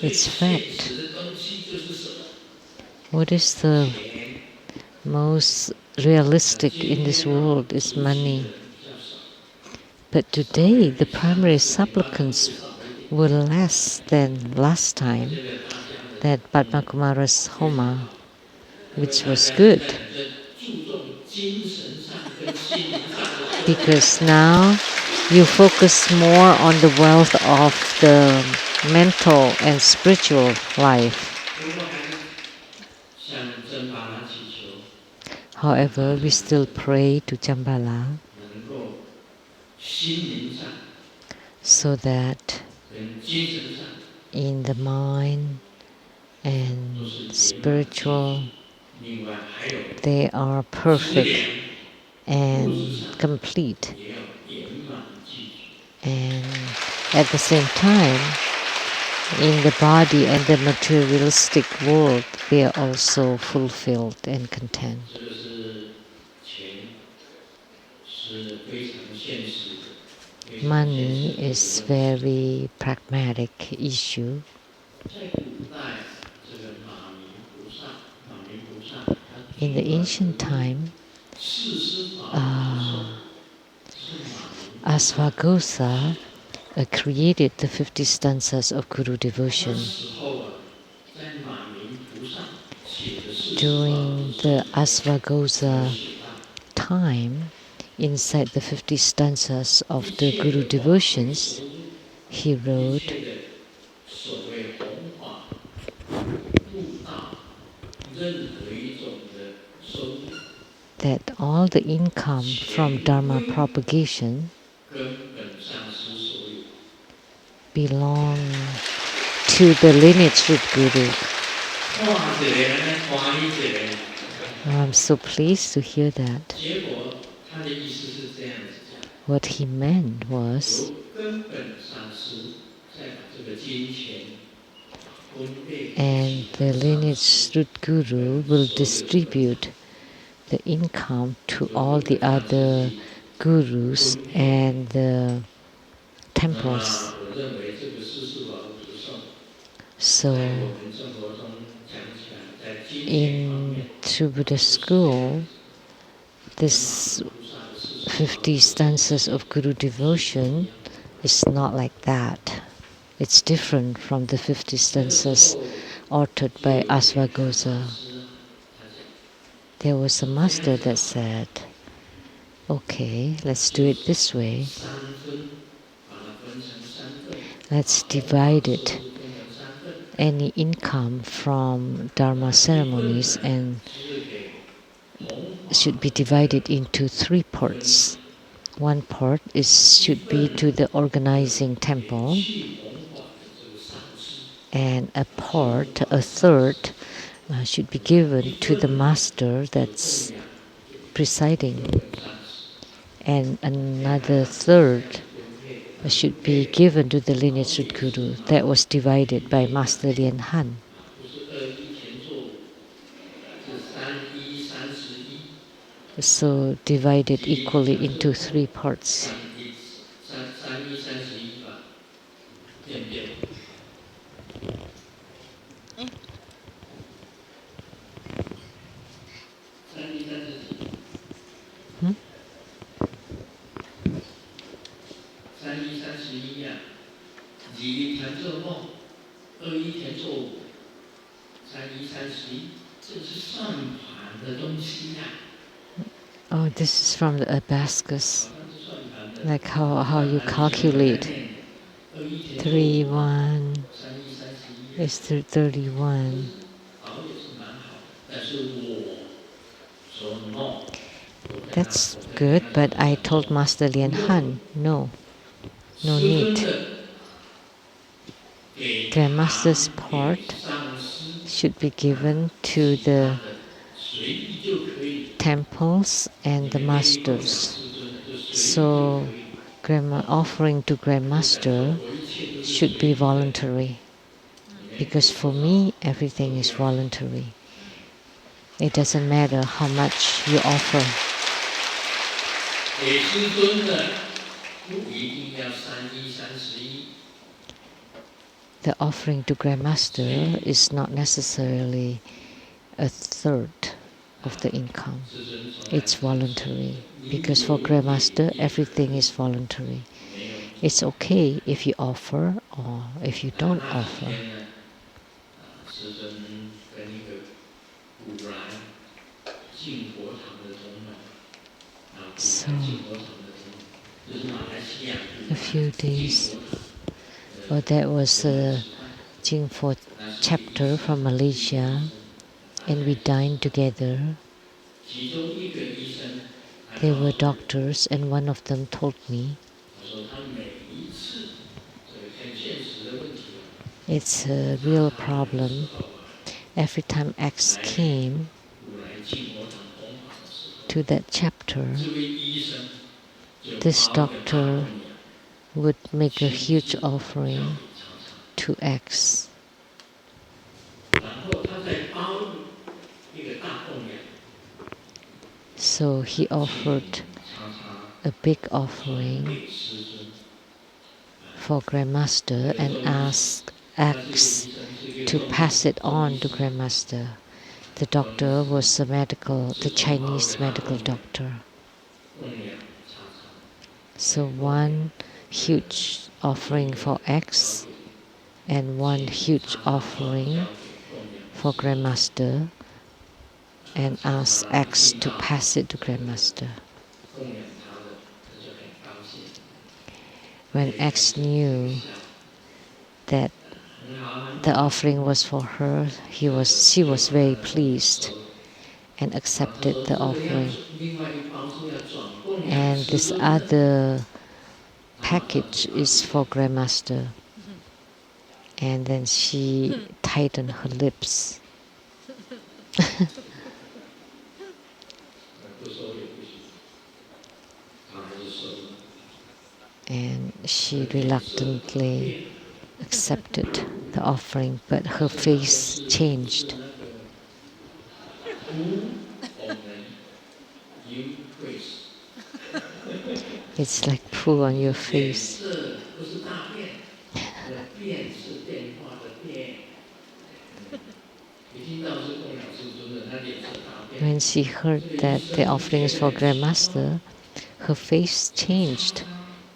It's fact. What is the most realistic in this world is money. But today, the primary supplicants were less than last time, that Padma Kumara's Homa, which was good. Because now you focus more on the wealth of the mental and spiritual life. However, we still pray to Chambala so that in the mind and spiritual they are perfect and complete. And at the same time, in the body and the materialistic world, they are also fulfilled and content. Money is very pragmatic issue. In the ancient time, Asvaghosha created the 50 stanzas of Guru devotion. During the Asvaghosha time, inside the 50 stanzas of the Guru devotions, he wrote that all the income from Dharma propagation belong to the lineage root Guru. I'm so pleased to hear that. What he meant was, and the lineage root Guru will distribute the income to all the other gurus and the temples. So, in True Buddha school, this 50 stanzas of Guru devotion is not like that. It's different from the 50 stanzas authored by Asvaghosha. There was a master that said, okay, let's do it this way. Let's divide it. Any income from Dharma ceremonies and should be divided into 3 parts. One part should be to the organizing temple, and a third, should be given to the master that's presiding, and another third should be given to the lineage root Guru. That was divided by Master Lian-Sheng. So divided equally into 3 parts. Oh, this is from the abacus. Like how you calculate 31 is 31. That's good, but I told Master Lian-Han, no need. Grandmaster's part should be given to the temples and the masters. So offering to Grandmaster should be voluntary. Because for me, everything is voluntary. It doesn't matter how much you offer. The offering to Grandmaster is not necessarily a third of the income. It's voluntary. Because for Grandmaster, everything is voluntary. It's okay if you offer or if you don't offer. So, a few days, that was a Jingpo chapter from Malaysia, and we dined together. They were doctors, and one of them told me, it's a real problem. Every time X came to that chapter, this doctor would make a huge offering to X. So he offered a big offering for Grandmaster and asked X to pass it on to Grandmaster. The doctor was the Chinese medical doctor. So one huge offering for X and one huge offering for Grandmaster, and asked X to pass it to Grandmaster. When X knew that the offering was for her, she was very pleased and accepted the offering. And this other package is for Grandmaster. And then she tightened her lips. And she reluctantly accepted the offering, but her face changed. It's like poo on your face. When she heard that the offering is for Grandmaster, her face changed.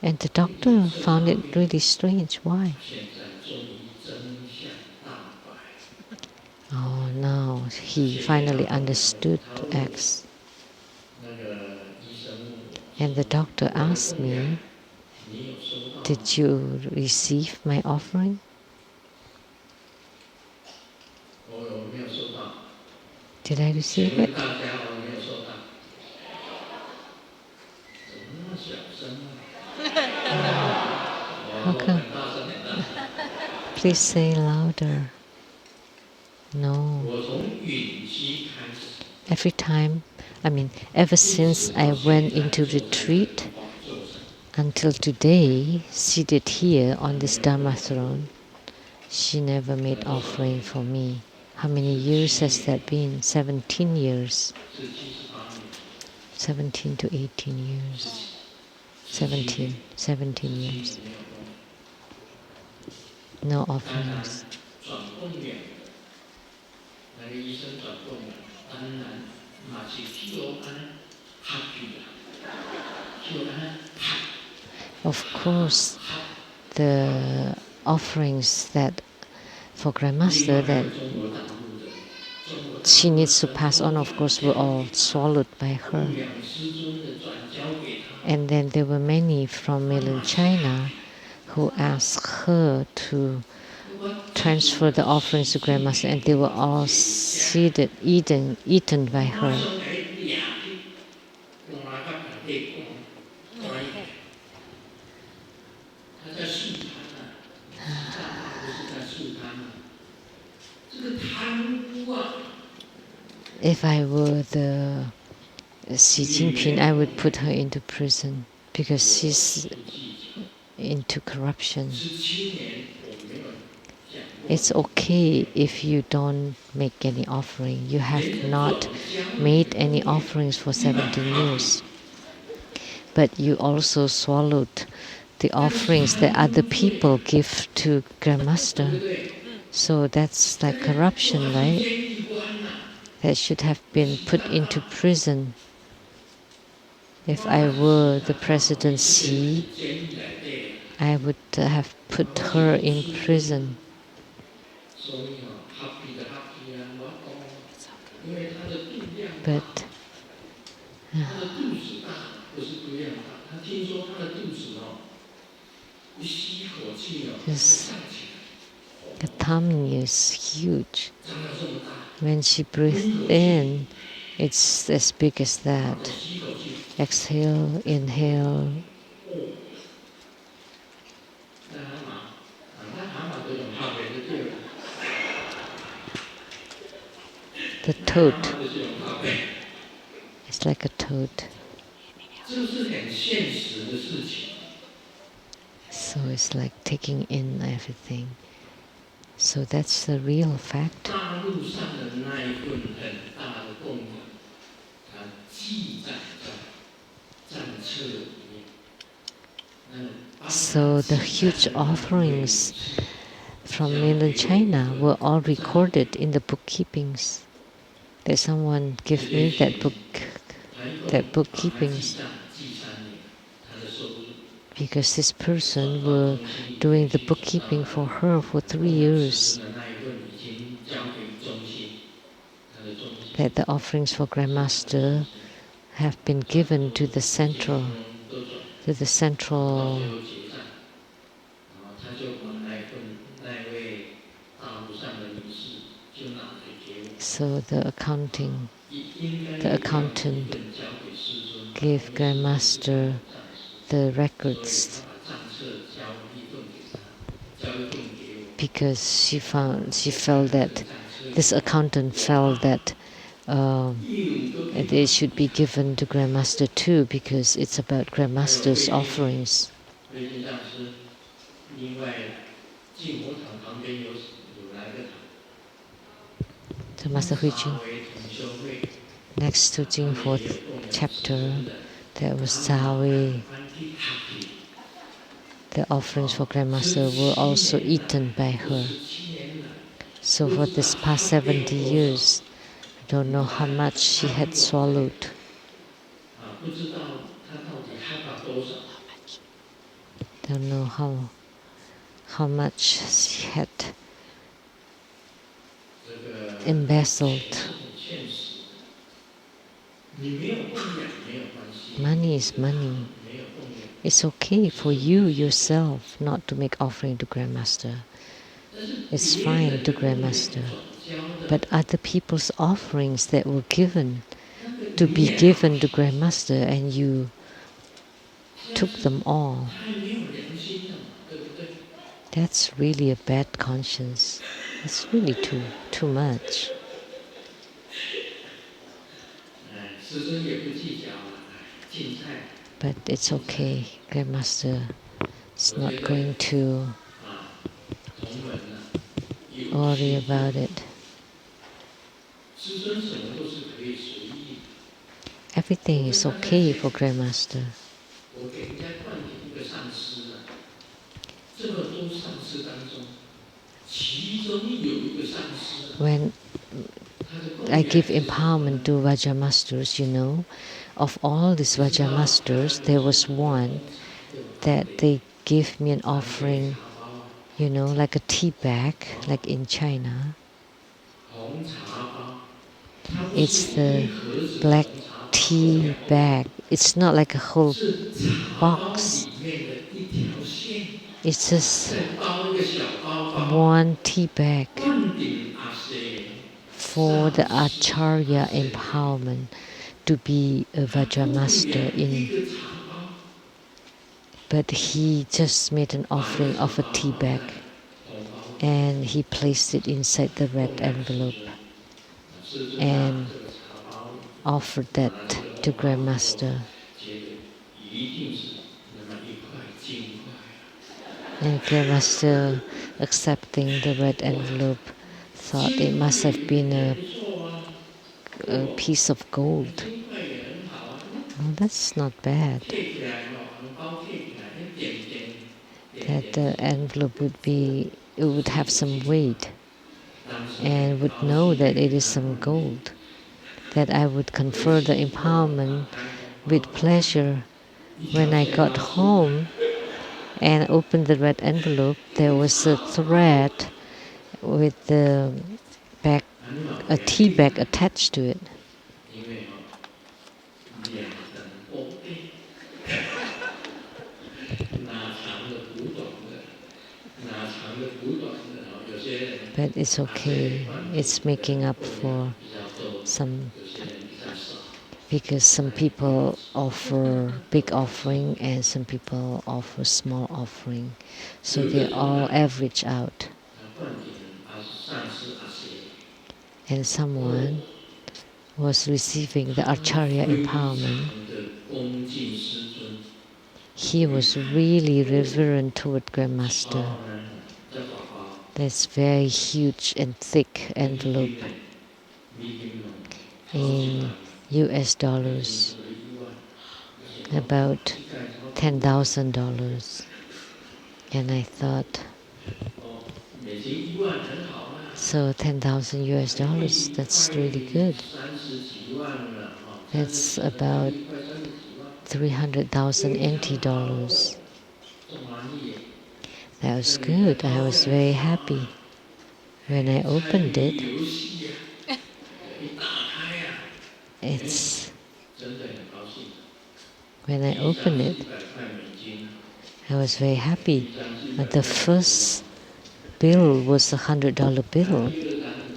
And the doctor found it really strange. Why? Oh, now he finally understood X. And the doctor asked me, did you receive my offering? Did I receive it? How come? Please say louder. No. Ever since I went into retreat until today, seated here on this Dharma throne, she never made offering for me. How many years has that been? 17 years. 17 to 18 years. 17 years. No offerings. Of course, the offerings that for Grandmaster that she needs to pass on, of course, were all swallowed by her. And then there were many from mainland China who asked her to transfer the offerings to Grandmaster, and they were all eaten by her. If I were the Xi Jinping, I would put her into prison because she's into corruption. It's okay if you don't make any offering. You have not made any offerings for 17 years. But you also swallowed the offerings that other people give to Grandmaster. So that's like corruption, right? That should have been put into prison. If I were the President Xi, I would have put her in prison. But the tummy is huge. When she breathes in, it's as big as that. Exhale, inhale. The toad. It's like a toad. So it's like taking in everything. So that's the real fact. So the huge offerings from mainland China were all recorded in the bookkeepings. There's someone give me that bookkeepings. Because this person were doing the bookkeeping for her for 3 years. That the offerings for Grandmaster have been given to the central. So the accountant gave Grandmaster the records because she felt that this accountant felt that it should be given to Grandmaster too because it's about Grandmaster's offerings. So Master Huijin, next to Jinghuo chapter, there was Zawei. The offerings for Grandmaster were also eaten by her. So for this past 70 years, I don't know how much she had swallowed. Don't know how much she had embezzled. Money is money. It's okay for you yourself not to make offering to Grandmaster. It's fine to Grandmaster. But other people's offerings that were given to be given to Grandmaster and you took them all. That's really a bad conscience. It's really too much. But it's okay. Grandmaster is not going to worry about it. Everything is okay for Grandmaster. When I give empowerment to Vajra masters, of all these Vajra masters, there was one that they gave me an offering, like a tea bag, like in China. It's the black tea bag. It's not like a whole box. It's just one tea bag for the Acharya empowerment to be a Vajra master in. But he just made an offering of a tea bag and he placed it inside the red envelope and offered that to Grandmaster. And Grandmaster, accepting the red envelope, thought it must have been a piece of gold. Oh, that's not bad. That the envelope would have some weight and would know that it is some gold. That I would confer the empowerment with pleasure. When I got home and opened the red envelope, there was a thread with the bag, a tea bag attached to it. But it's okay. It's making up for some, because some people offer big offering and some people offer small offering. So they all average out. And someone was receiving the Acharya empowerment. He was really reverent toward Grandmaster. That's very huge and thick envelope in US dollars, about $10,000. And I thought, so 10,000 US dollars, that's really good. That's about 300,000 NT dollars. That was good. I was very happy. When I opened it, I was very happy. But the first bill was $100 bill,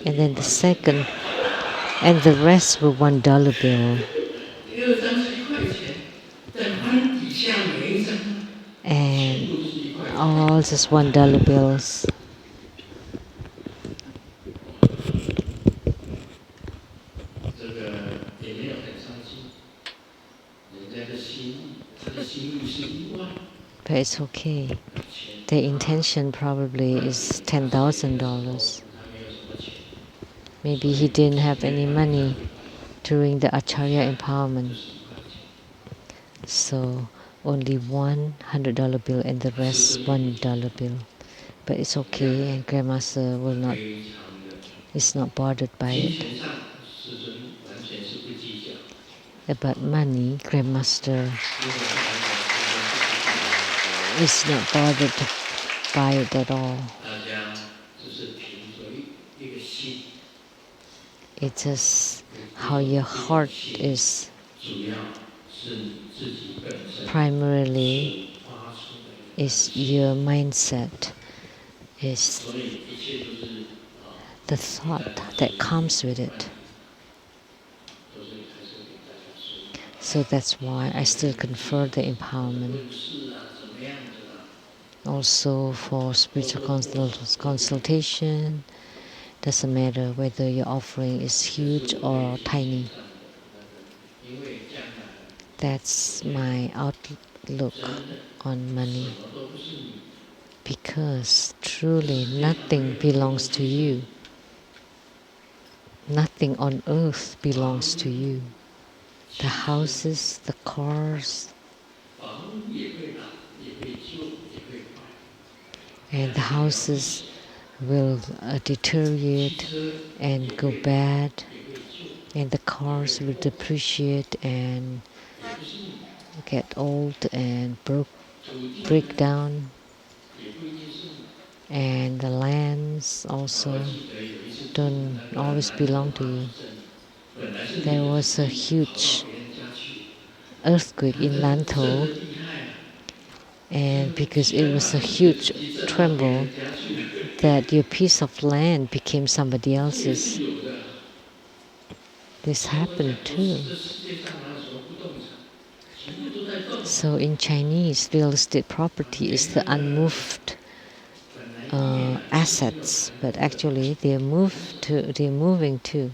and then the second, and the rest were $1 bill. And all just $1 bills. But it's okay. The intention probably is $10,000. Maybe he didn't have any money during the Acharya empowerment. So only $100 bill and the rest $1 bill. But it's okay, and Grandmaster is not bothered by it. About money, Grandmaster is not bothered by it at all. It's just how your heart is. Primarily is your mindset, is the thought that comes with it. So that's why I still confer the empowerment. Also for spiritual consultation, doesn't matter whether your offering is huge or tiny. That's my outlook on money. Because truly nothing belongs to you. Nothing on earth belongs to you. The houses, the cars, and the houses will deteriorate and go bad, and the cars will depreciate and get old and break down, and the lands also don't always belong to you. there was a huge earthquake in Lantou, and because it was a huge tremble, that your piece of land became somebody else's. This happened too. So in Chinese, real estate property is the unmoved assets, but actually they're moving too.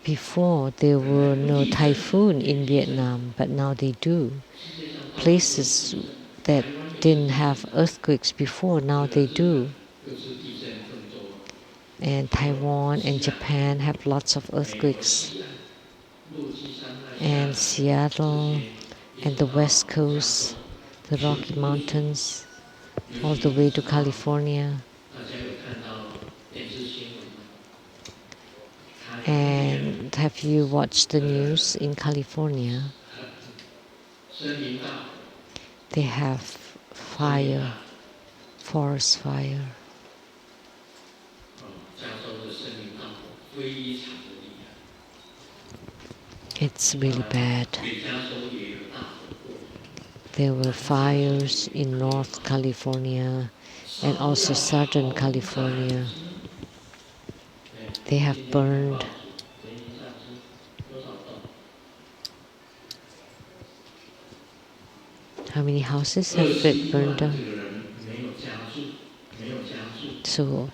Before there were no typhoon in Vietnam, but now they do. Places that didn't have earthquakes before, now they do. And Taiwan and Japan have lots of earthquakes. And Seattle and the West Coast, the Rocky Mountains, all the way to California. And have you watched the news in California? They have fire, forest fire. It's really bad. There were fires in North California and also Southern California. They have burned. How many houses have been burned down? So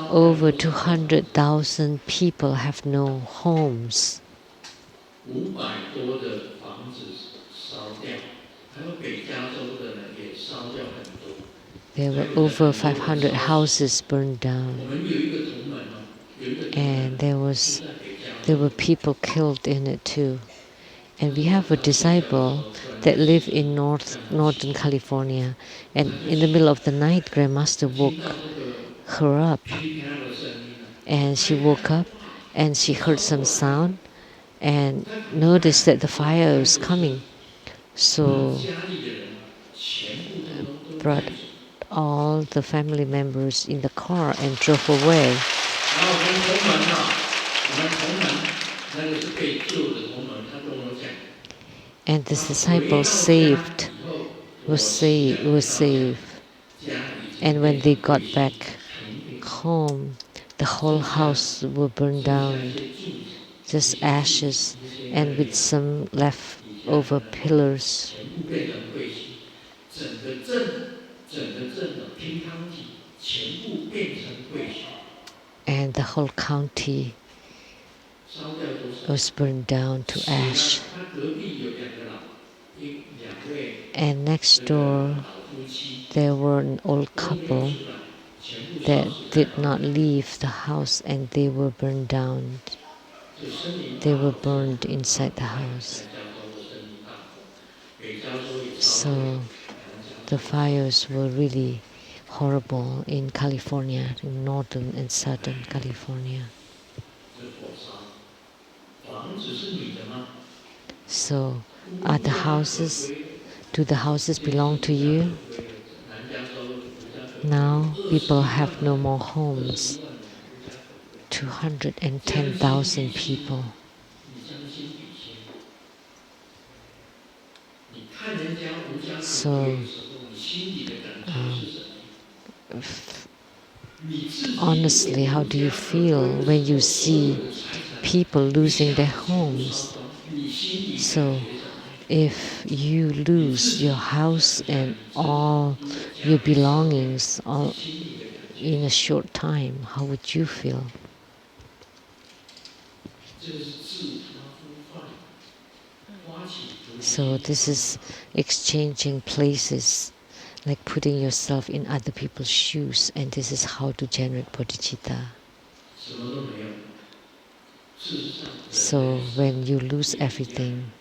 over 200,000 people have no homes. There were over 500 houses burned down, and there were people killed in it too. And we have a disciple that lived in Northern California, and in the middle of the night, Grandmaster woke her up, and she woke up and she heard some sound and noticed that the fire was coming. So brought all the family members in the car and drove away. And the disciples was saved. And when they got back home, the whole house were burned down, just ashes, and with some leftover pillars. And the whole county was burned down to ash. And next door, there were an old couple that did not leave the house, and they were burned down. They were burned inside the house. So the fires were really horrible in California, in northern and southern California. So do the houses belong to you? Now people have no more homes. 210,000 people. So honestly, how do you feel when you see people losing their homes? So if you lose your house and all your belongings all in a short time, how would you feel? So this is exchanging places, like putting yourself in other people's shoes, and this is how to generate bodhicitta. So when you lose everything,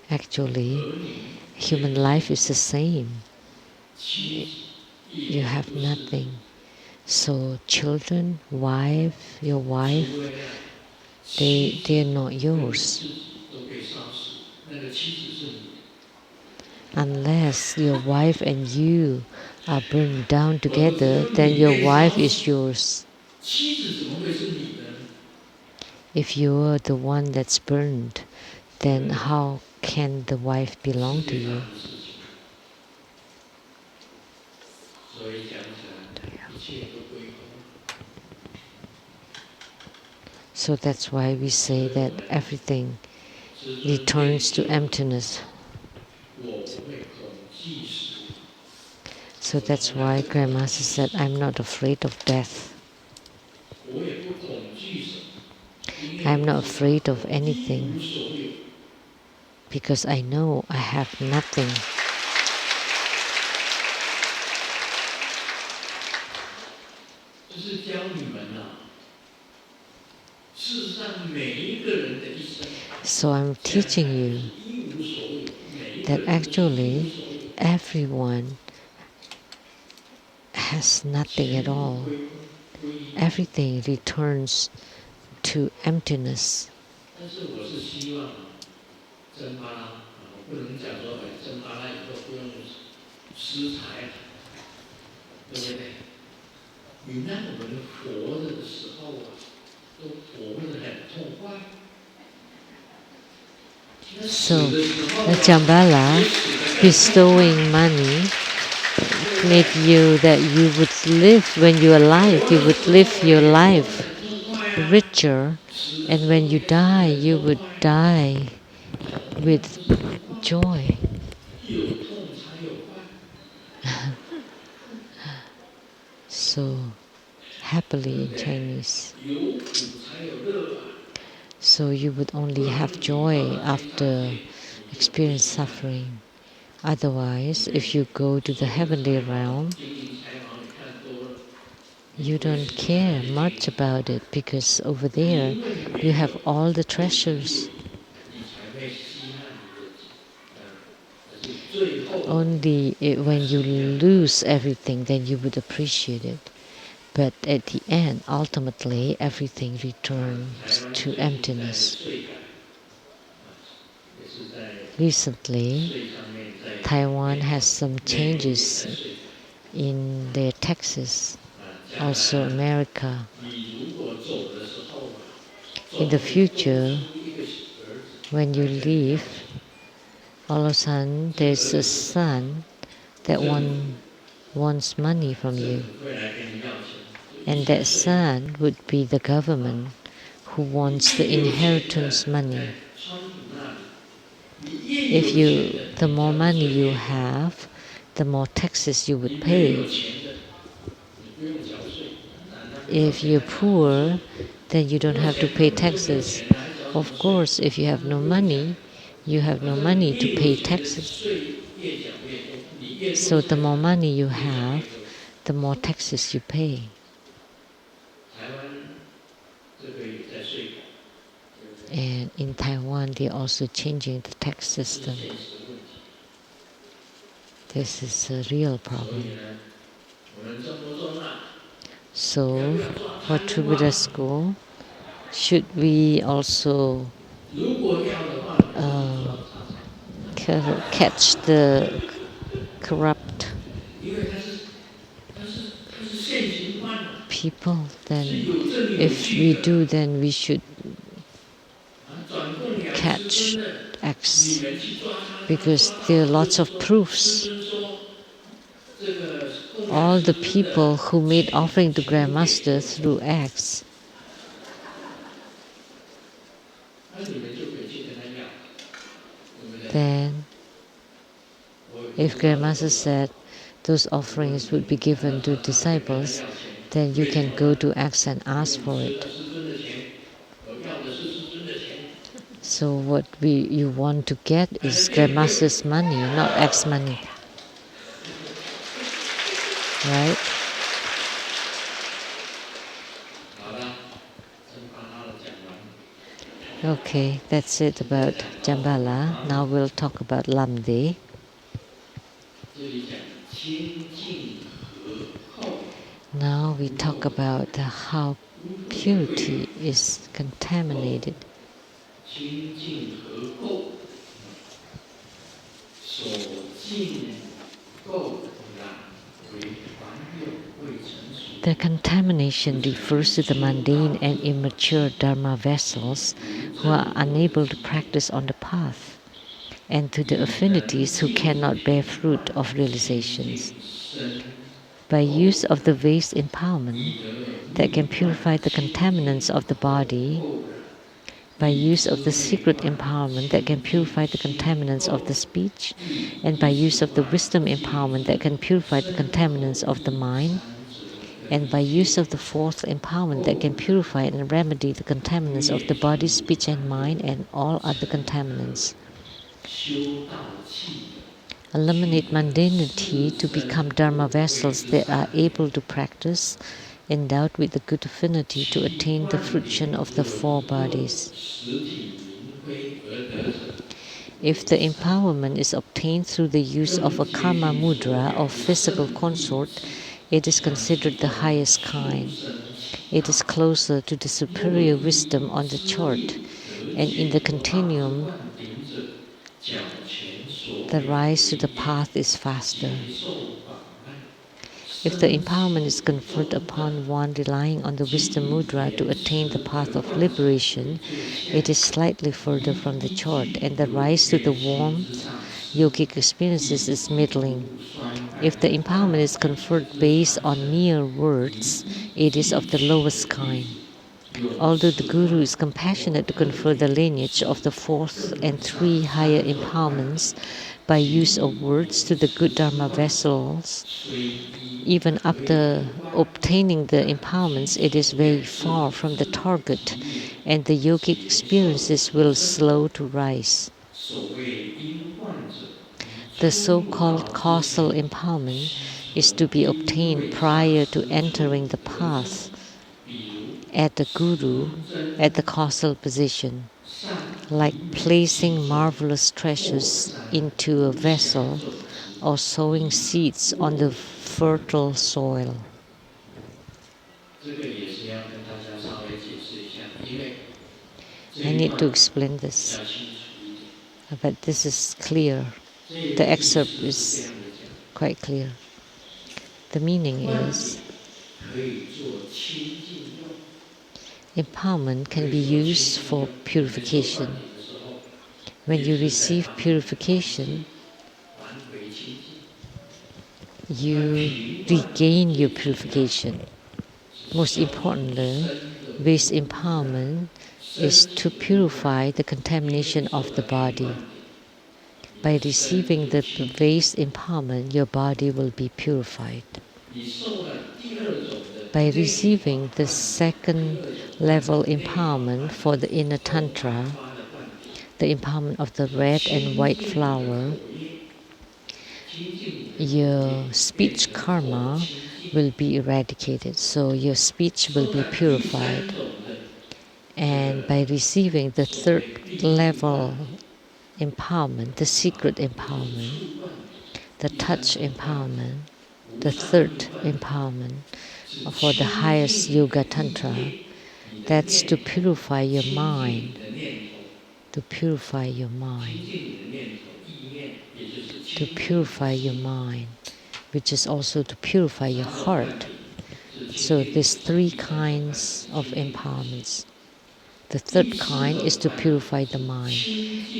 actually human life is the same. You have nothing. So children, your wife, they're not yours. Unless your wife and you are burned down together, then your wife is yours. If you are the one that's burned, then how can the wife belong to you? So that's why we say that everything returns to emptiness. So that's why Grandmaster said, I'm not afraid of death. I'm not afraid of anything because I know I have nothing. So I'm teaching you that actually everyone has nothing at all. Everything returns to emptiness. So, the Shambhala bestowing money made you that you would live, when you are alive, you would live your life richer, and when you die, you would die with joy. So, happily in Chinese. So you would only have joy after experience suffering. Otherwise, if you go to the heavenly realm, you don't care much about it because over there you have all the treasures. Only when you lose everything, then you would appreciate it. But at the end, ultimately, everything returns to emptiness. Recently, Taiwan has some changes in their taxes, also America. In the future, when you leave, all of a sudden there's a son that wants money from you. And that son would be the government who wants the inheritance money. The more money you have, the more taxes you would pay. If you're poor, then you don't have to pay taxes. Of course, if you have no money, you have no money to pay taxes. So the more money you have, the more taxes you pay. And in Taiwan, they're also changing the tax system. This is a real problem. So, for True Buddha School, should we also catch the corrupt people? Then, if we do, then we should catch X, because there are lots of proofs. All the people who made offering to Grandmaster through X, then if Grandmaster said those offerings would be given to disciples, then you can go to X and ask for it. So what you want to get is Grandmaster's money, not X money. Right? Okay, that's it about Shambhala. Now we'll talk about Lamdre. Now we talk about how purity is contaminated. The contamination refers to the mundane and immature Dharma vessels who are unable to practice on the path, and to the affinities who cannot bear fruit of realizations. By use of the vase empowerment that can purify the contaminants of the body, by use of the secret empowerment that can purify the contaminants of the speech, and by use of the wisdom empowerment that can purify the contaminants of the mind, and by use of the fourth empowerment that can purify and remedy the contaminants of the body, speech and mind, and all other contaminants. Eliminate mundanity to become Dharma vessels that are able to practice, endowed with the good affinity to attain the fruition of the four bodies. If the empowerment is obtained through the use of a karma mudra or physical consort, it is considered the highest kind. It is closer to the superior wisdom on the chart, and in the continuum, the rise to the path is faster. If the empowerment is conferred upon one relying on the wisdom mudra to attain the path of liberation, it is slightly further from the chart, and the rise to the warmth yogic experiences is middling. If the empowerment is conferred based on mere words, it is of the lowest kind. Although the Guru is compassionate to confer the lineage of the fourth and three higher empowerments by use of words to the good Dharma vessels, even after obtaining the empowerments, it is very far from the target, and the yogic experiences will slow to rise. The so-called causal empowerment is to be obtained prior to entering the path at the Guru at the causal position, like placing marvelous treasures into a vessel or sowing seeds on the fertile soil. I need to explain this, but this is clear. The excerpt is quite clear. The meaning is, empowerment can be used for purification. When you receive purification, you regain your purification. Most importantly, this empowerment is to purify the contamination of the body. By receiving the vase empowerment, your body will be purified. By receiving the second level empowerment for the inner tantra, the empowerment of the red and white flower, your speech karma will be eradicated, so your speech will be purified. And by receiving the third level empowerment, the secret empowerment, the touch empowerment, the third empowerment for the highest yoga tantra, that's to purify your mind, to purify your mind, to purify your mind, which is also to purify your heart. So there's three kinds of empowerments. The third kind is to purify the mind.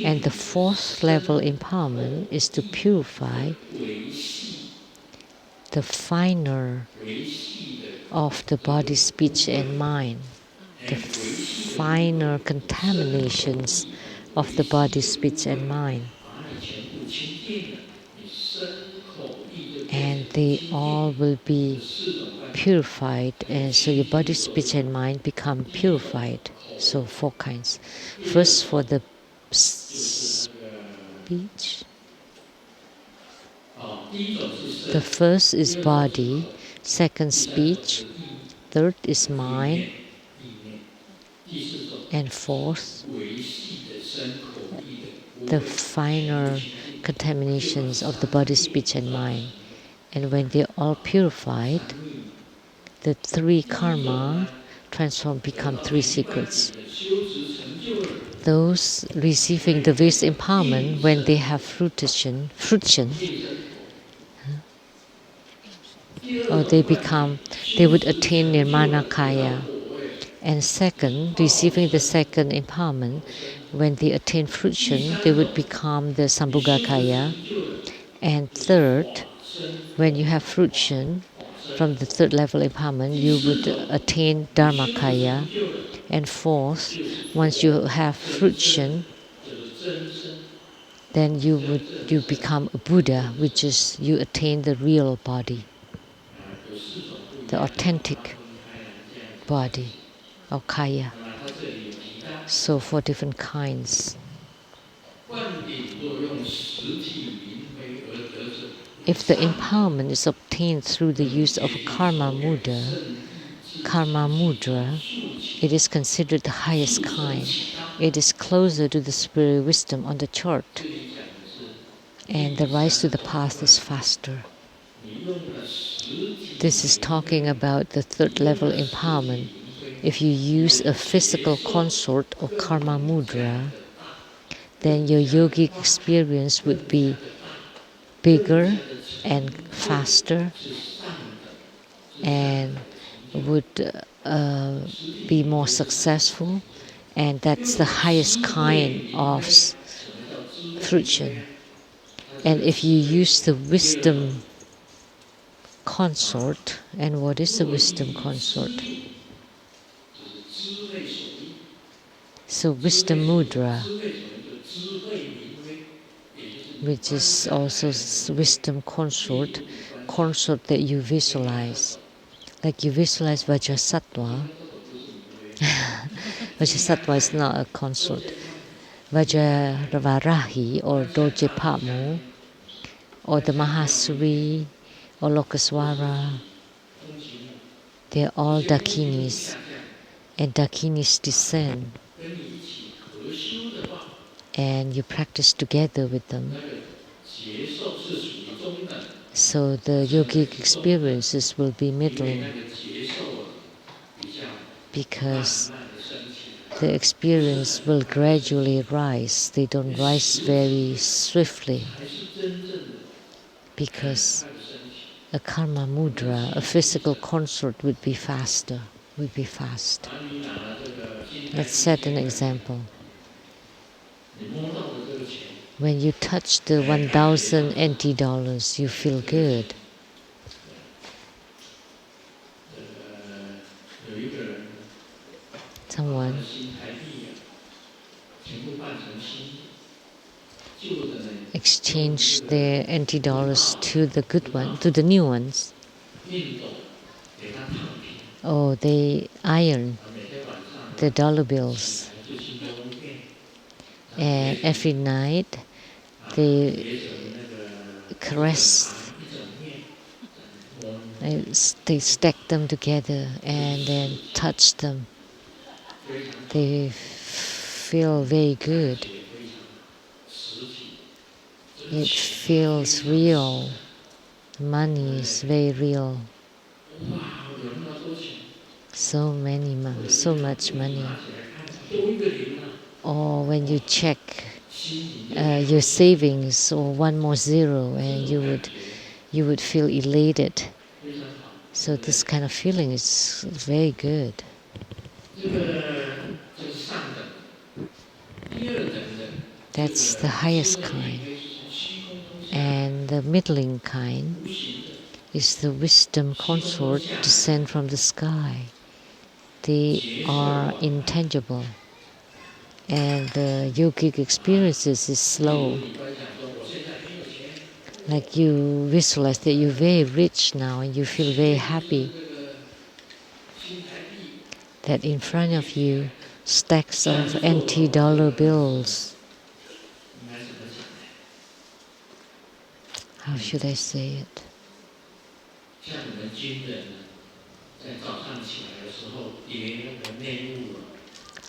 And the fourth level empowerment is to purify the finer of the body, speech and mind, the finer contaminations of the body, speech and mind. And they all will be purified, and so your body, speech and mind become purified. So four kinds. First, for the speech. The first is body, second speech, third is mind, and fourth, the finer contaminations of the body, speech and mind. And when they're all purified, the three karma become three secrets. Those receiving the vase empowerment, when they have fruition, or they would attain Nirmanakaya. And second, receiving the second empowerment, when they attain fruition, they would become the Sambhogakaya. And third, when you have fruition from the third level empowerment, you would attain Dharmakaya. And fourth, once you have fruition, then you become a Buddha, which is you attain the real body, the authentic body or kaya. So 4 different kinds. If the empowerment is obtained through the use of karma mudra, it is considered the highest kind. It is closer to the spiritual wisdom on the chart, and the rise to the path is faster. This is talking about the third level empowerment. If you use a physical consort or karma mudra, then your yogic experience would be bigger and faster and would be more successful, and that's the highest kind of fruition. And if you use the wisdom consort, and what is the wisdom consort? So wisdom mudra, which is also wisdom consort that you visualize. Like you visualize Vajrasattva. Vajrasattva is not a consort. Vajravarahi or Dojepatmu or the Mahasuri or Lokaswara, they're all Dakinis, and Dakinis descend, and you practice together with them. So the yogic experiences will be middling, because the experience will gradually rise. They don't rise very swiftly, because a karma mudra, a physical consort, would be faster, would be fast. Let's set an example. When you touch the 1,000 NT dollars, you feel good. Someone exchange their NT dollars to the good one, to the new ones. Oh, they iron the dollar bills, and every night they caress, they stack them together and then touch them. They feel very good. It feels real. Money is very real. So much money. Or when you check your savings, or one more zero, and you would feel elated. So this kind of feeling is very good. That's the highest kind. And the middling kind is the wisdom consort descend from the sky. They are intangible, and the yogic experiences is slow. Like you visualize that you're very rich now and you feel very happy. That in front of you, stacks of NT dollar bills. How should I say it?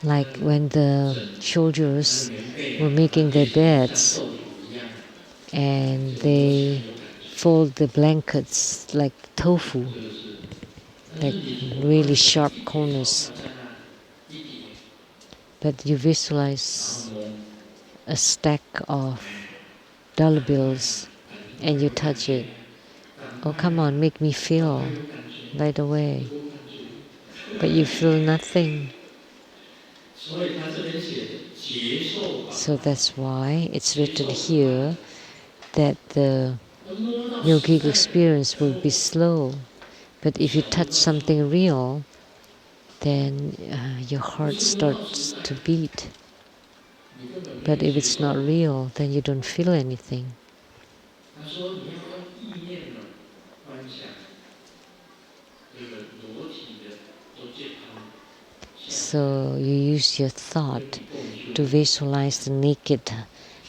Like when the soldiers were making their beds and they fold the blankets like tofu, like really sharp corners. But you visualize a stack of dollar bills and you touch it, oh come on, make me feel right away. But you feel nothing. So that's why it's written here that the yogic experience will be slow. But if you touch something real, then your heart starts to beat. But if it's not real, then you don't feel anything. So you use your thought to visualize the naked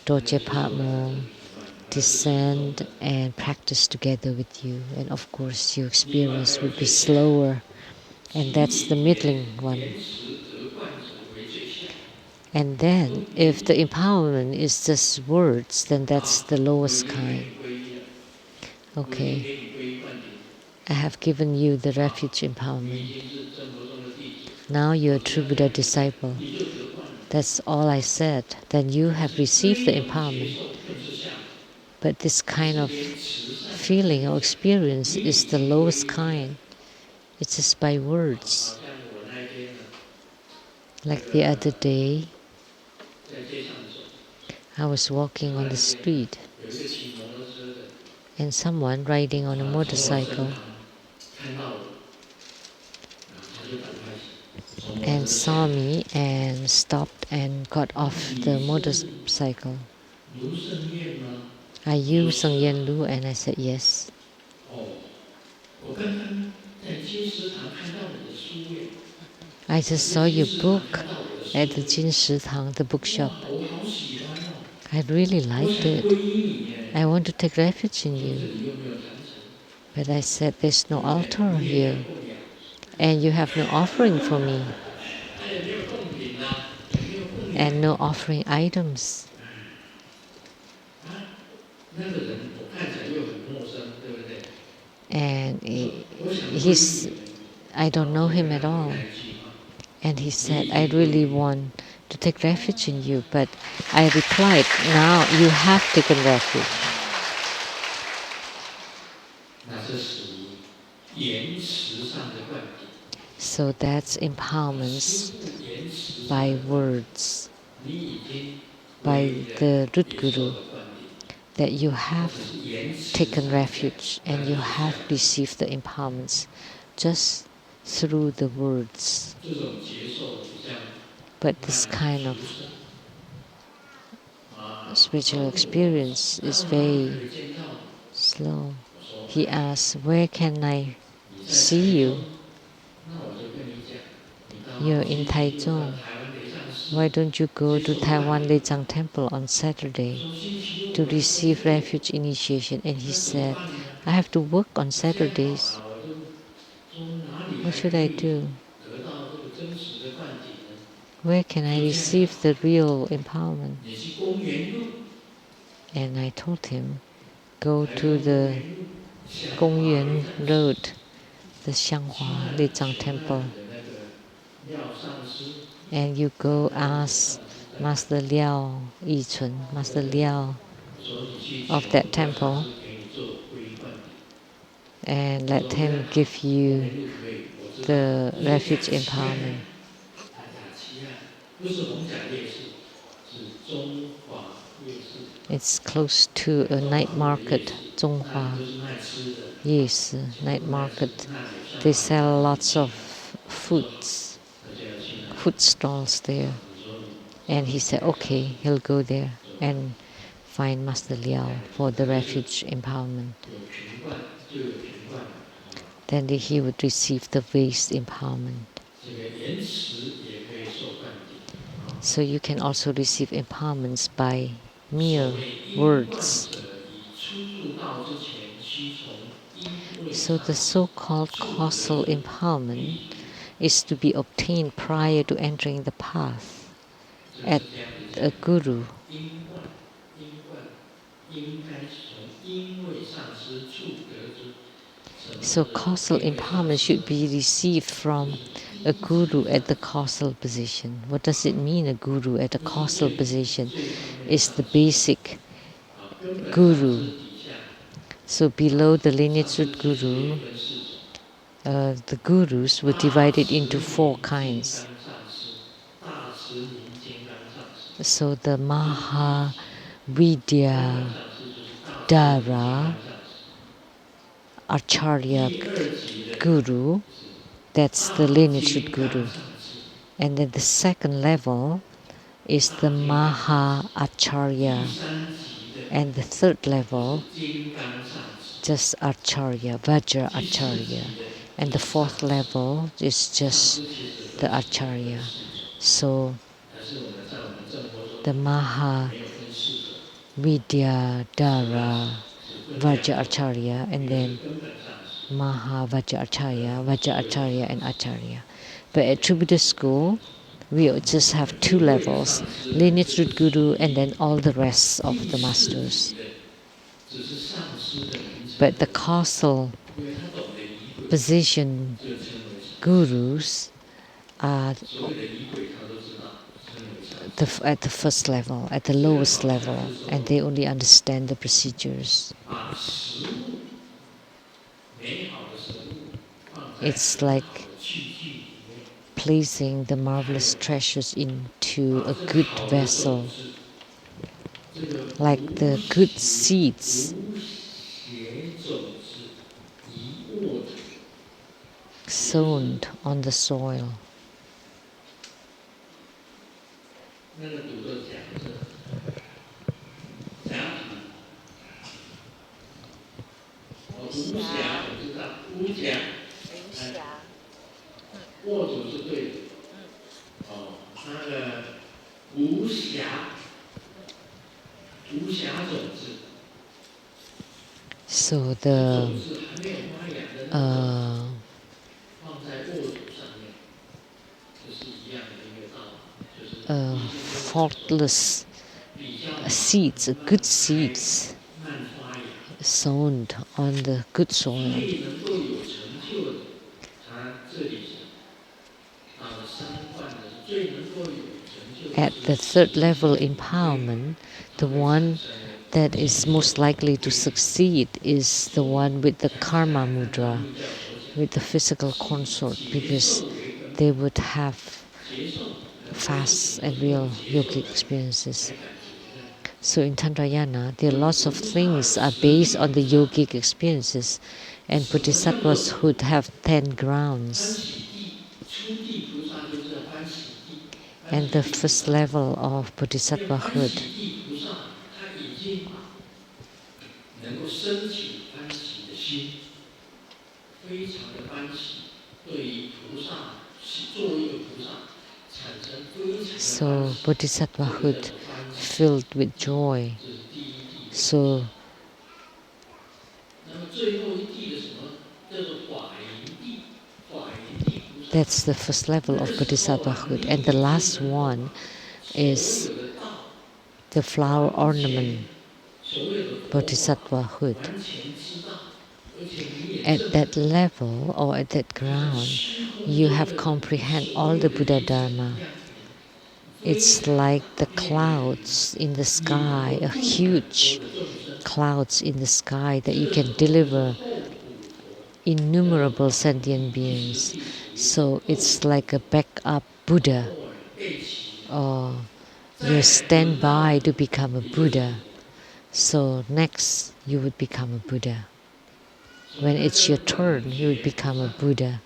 Dorje Padmo descend and practice together with you. And of course your experience will be slower. And that's the middling one. And then if the empowerment is just words, then that's the lowest kind. Okay. I have given you the refuge empowerment. Now you're a true Buddha disciple. That's all I said. Then you have received the empowerment. But this kind of feeling or experience is the lowest kind. It's just by words. Like the other day, I was walking on the street and someone riding on a motorcycle and saw me and stopped and got off the motorcycle. Are you Sung Yen Lu? And I said yes. I just saw your book at the Jin Shitang, the bookshop. I really liked it. I want to take refuge in you. But I said, there's no altar here. And you have no offering for me. And no offering items. And I don't know him at all. And he said, I really want to take refuge in you. But I replied, now you have taken refuge. So that's empowerments by words, by the root guru, that you have taken refuge and you have received the empowerments just through the words. But this kind of spiritual experience is very slow. He asked, where can I see you? You're in Taichung. Why don't you go to Taiwan Lei Tsang temple on Saturday to receive refuge initiation? And he said, I have to work on Saturdays. What should I do? Where can I receive the real empowerment? And I told him, go to the Gongyuan Road, the Xianghua Lei Tsang temple. And you go ask Master Liao Yichun, Master Liao of that temple, and let him give you the refuge empowerment. It's close to a night market, Zhonghua. Yes, night market. They sell lots of food stalls there. And he said, okay, he'll go there and find Master Liao for the refuge empowerment. Then he would receive the waste empowerment. So you can also receive empowerments by mere words. So the so-called causal empowerment is to be obtained prior to entering the path at a guru. So causal empowerment should be received from a guru at the causal position. What does it mean, a guru at a causal position? It's the basic guru. So below the lineage root guru, the gurus were divided into 4 kinds. So the Maha Vidya Dara Acharya Guru, that's the lineage root guru. And then the second level is the Maha Acharya. And the third level, just Acharya, Vajra Acharya. And the fourth level is just the Acharya. So the Maha Vidya Dara Vajra Acharya, and then Maha Vajra Acharya, and Acharya. But at True Buddhist School, we just have 2 levels, lineage root guru and then all the rest of the masters. But the causal position gurus are at the first level, at the lowest level, and they only understand the procedures. It's like placing the marvelous treasures into a good vessel, like the good seeds sown on the soil. So the faultless seeds, good seeds sown on the good soil. At the third level empowerment, the one that is most likely to succeed is the one with the karma mudra, with the physical consort, because they would have fast and real yogic experiences. So in Tantrayana, there are lots of things are based on the yogic experiences, and bodhisattvas would have 10 grounds. And the first level of bodhisattvahood so bodhisattvahood filled with joy. So that's the first level of bodhisattvahood. And the last one is the flower ornament bodhisattvahood. At that level or at that ground, you have comprehend all the Buddha Dharma. It's like the clouds in the sky, a huge clouds in the sky that you can deliver innumerable sentient beings. So it's like a backup Buddha, or you stand by to become a Buddha. So next you would become a Buddha. When it's your turn, you would become a Buddha.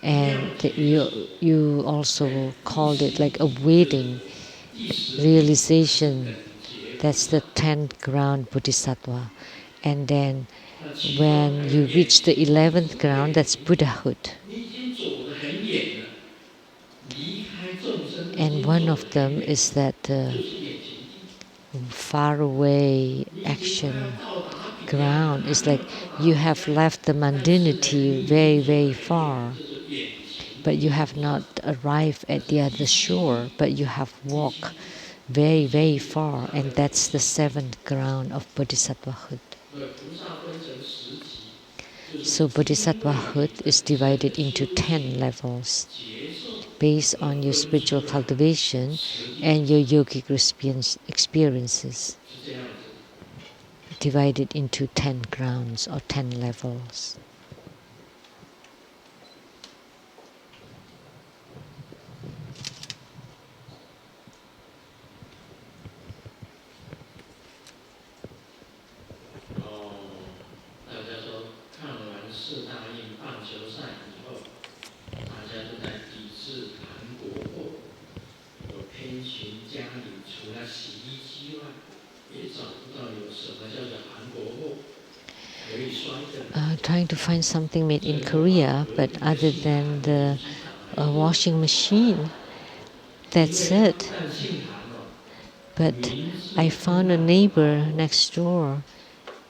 And you also called it like a waiting realization. That's the 10th ground bodhisattva. And then when you reach the 11th ground, that's Buddhahood. And one of them is that far away action ground. It's like you have left the mundanity very, very far, but you have not arrived at the other shore, but you have walked very, very far, and that's the 7th ground of bodhisattvahood. So bodhisattvahood is divided into 10 levels based on your spiritual cultivation and your yogic experiences. divided into 10 grounds or 10 levels. Trying to find something made in Korea, but other than the washing machine, that's it. But I found a neighbor next door,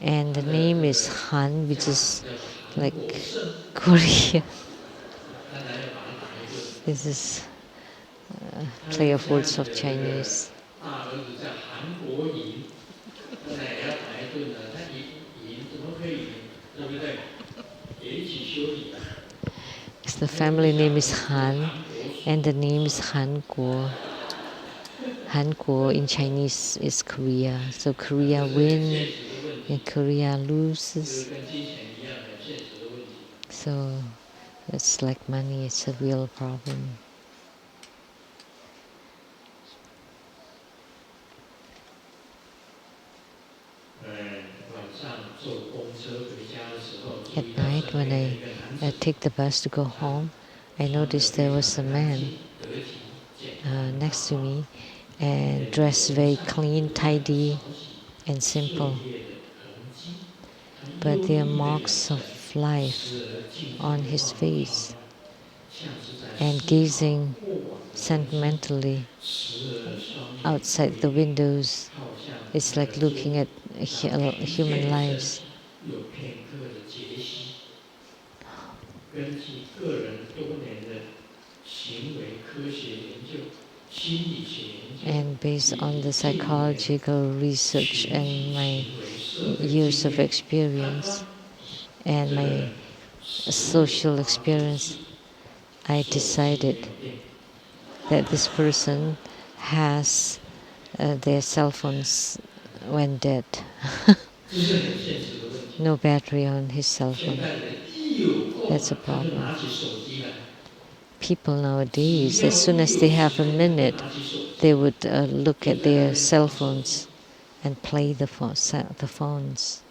and the name is Han, which is like Korea. This is play of words of Chinese. The family name is Han, and the name is Han Guo. Han Guo in Chinese is Korea. So Korea wins and Korea loses. So it's like money, it's a real problem. At night, when I take the bus to go home, I noticed there was a man next to me, and dressed very clean, tidy, and simple. But there are marks of life on his face, and gazing sentimentally outside the windows. It's like looking at human lives. And based on the psychological research and my years of experience and my social experience, I decided that this person has their cell phones went dead. No battery on his cell phone. That's a problem. People nowadays, as soon as they have a minute, they would look at their cell phones and play the phones.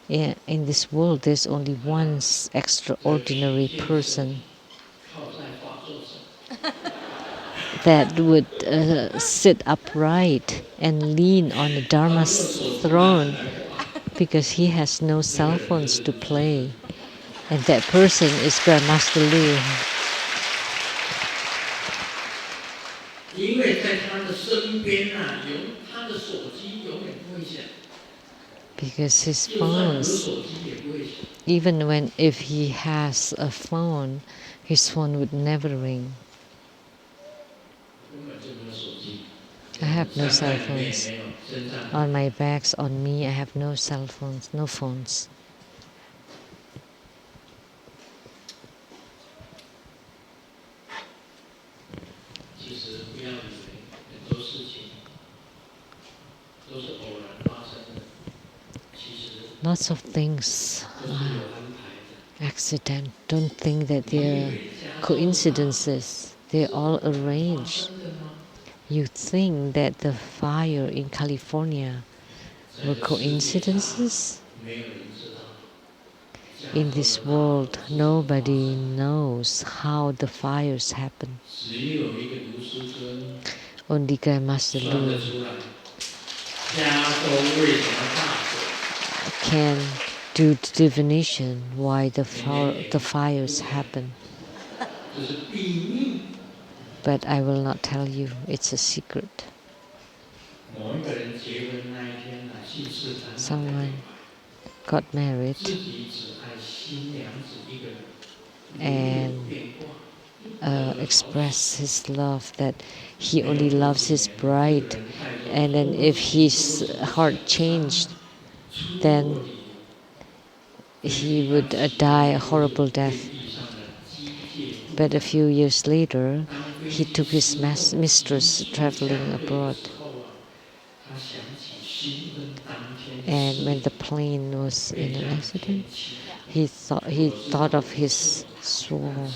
Yeah, in this world, there's only one extraordinary person that would sit upright and lean on the Dharma's throne, because he has no cell phones to play. And that person is Grandmaster Liu. Because his phones, even if he has a phone, his phone would never ring. I have no cell phones. On my bags, on me, I have no cell phones, no phones. Lots of things are accident. Don't think that they're coincidences. They're all arranged. You think that the fire in California were coincidences? In this world, nobody knows how the fires happen. Only Grandmaster Liu can do the divination why the fires happen. But I will not tell you, it's a secret. Someone got married and expressed his love, that he only loves his bride, and then if his heart changed, then he would die a horrible death. But a few years later, he took his mistress traveling abroad. And when the plane was in an accident, he thought of his sworn,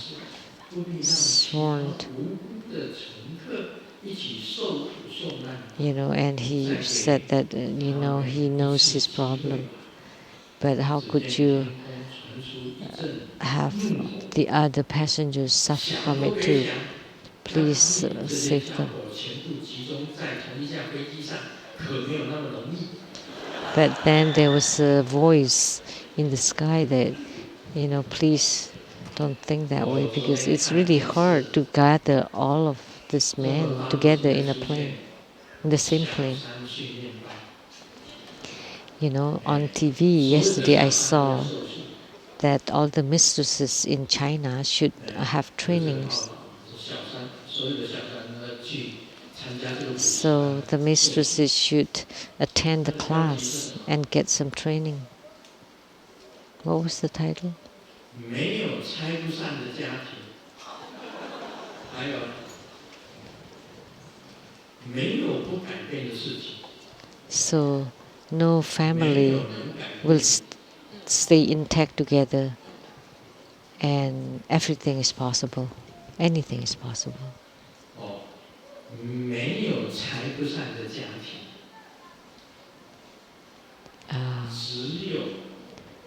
and he said that, he knows his problem. But how could you have the other passengers suffer from it too? Please save them. But then there was a voice in the sky that, please don't think that way, because it's really hard to gather all of these men together in a plane, in the same plane. On TV yesterday I saw that all the mistresses in China should have trainings. So the mistresses should attend the class and get some training. What was the title? So no family will stay intact together, and everything is possible. Anything is possible.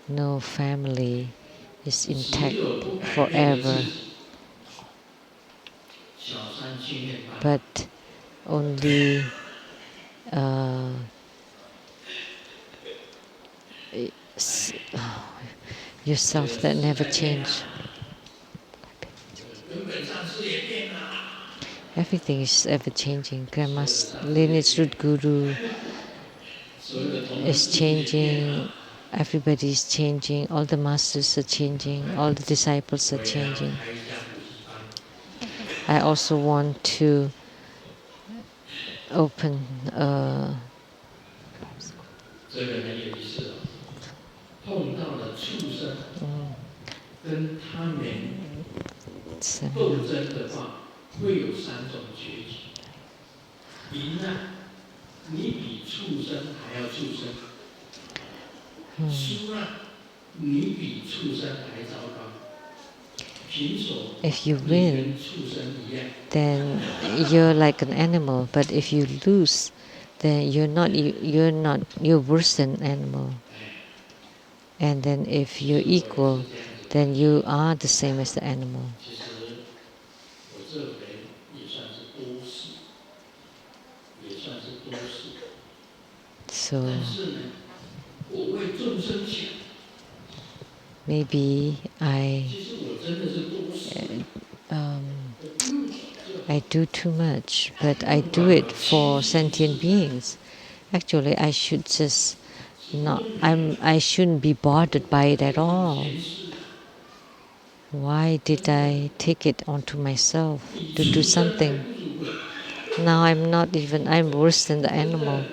No family is intact forever, but only yourself that never change. Everything is ever changing. Grandma's lineage root guru is changing. Everybody is changing. All the masters are changing. All the disciples are changing. I also want to open If you win, then you're like an animal. But if you lose, then you're worse than an animal. And then if you're equal, then you are the same as the animal. So maybe I do too much, but I do it for sentient beings. Actually, I should just I shouldn't be bothered by it at all. Why did I take it onto myself to do something? Now I'm worse than the animal.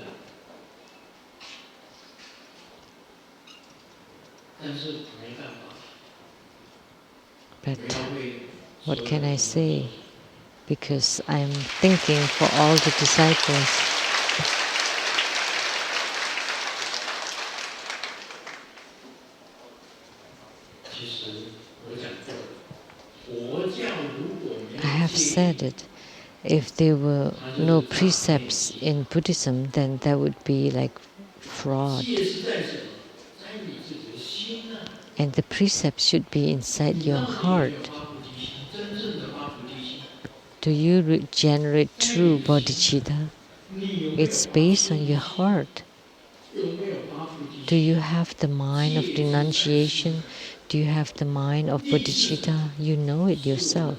But what can I say? Because I'm thinking for all the disciples. I have said it. If there were no precepts in Buddhism, then that would be like fraud. And the precepts should be inside your heart. Do you generate true bodhicitta? It's based on your heart. Do you have the mind of renunciation? Do you have the mind of bodhicitta? You know it yourself.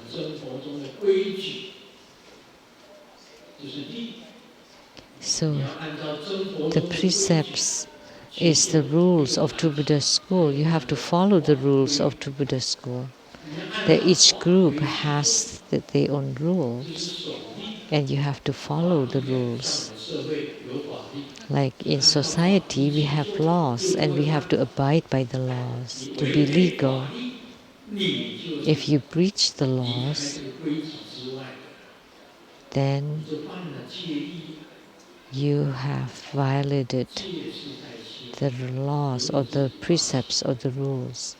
So, the precepts is the rules of True Buddha school. You have to follow the rules of True Buddha school. That each group has their own rules, and you have to follow the rules. Like in society, we have laws, and we have to abide by the laws to be legal. If you breach the laws, then you have violated the laws or the precepts or the rules,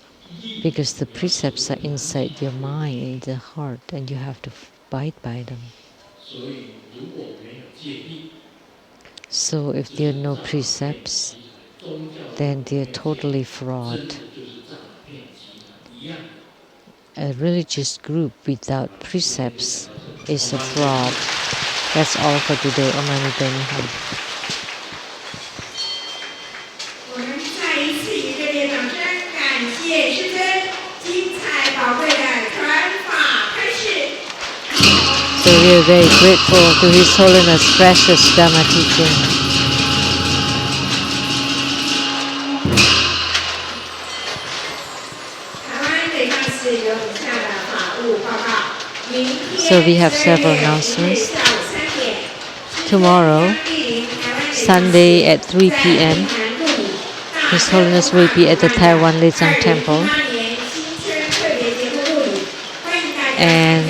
because the precepts are inside your mind, in the heart, and you have to abide by them. So if there are no precepts, then they are totally fraud. A religious group without precepts is a fraud. That's all for today. Om Mani Padme Hum. 我们再一次以热烈掌声感谢师尊精彩宝贵的传法开示。So we are very grateful to His Holiness precious Dharma teaching. 台湾北上市有以下的法务报告。明天 So we have several announcements. Tomorrow, Sunday at 3 p.m., His Holiness will be at the Taiwan Lei Tsang Temple and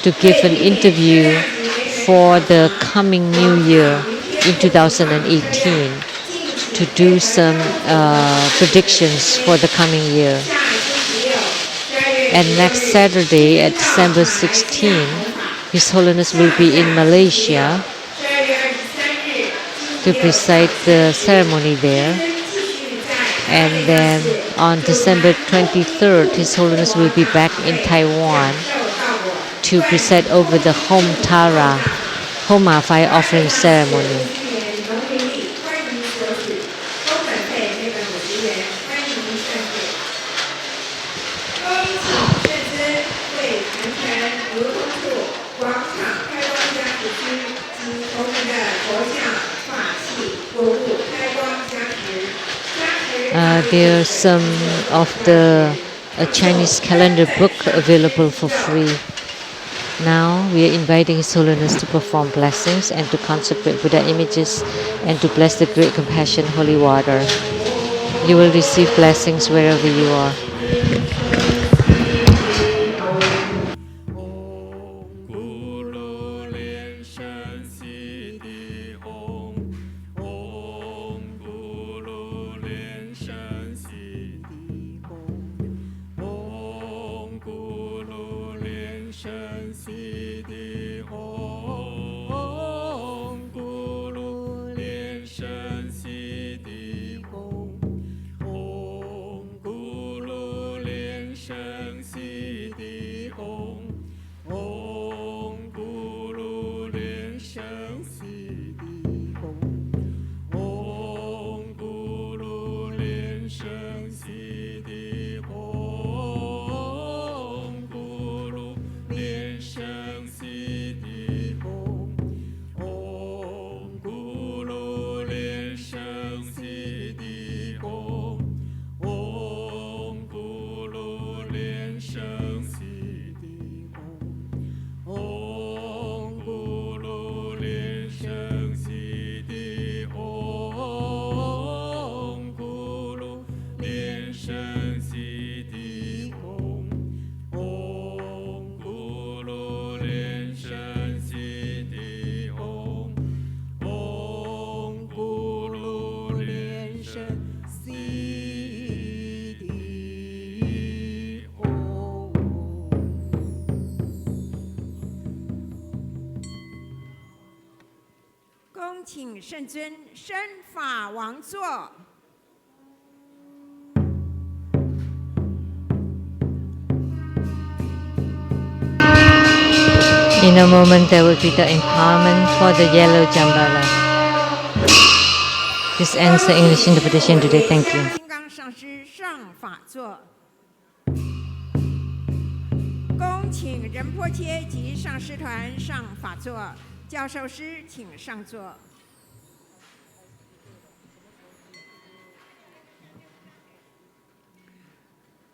to give an interview for the coming new year in 2018, to do some predictions for the coming year. And next Saturday at December 16, His Holiness will be in Malaysia to preside the ceremony there. And then on December 23rd, His Holiness will be back in Taiwan to preside over the Homa fire offering ceremony. There are some of the Chinese calendar book available for free. Now we are inviting His Holiness to perform blessings and to consecrate Buddha images and to bless the Great Compassion Holy Water. You will receive blessings wherever you are.请圣尊升法王座。In a moment, there will be the empowerment for the yellow jambala. This ends the English interpretation today. Thank you. 金刚上师上法座。恭请仁波切及上师团上法座。教授师请上座。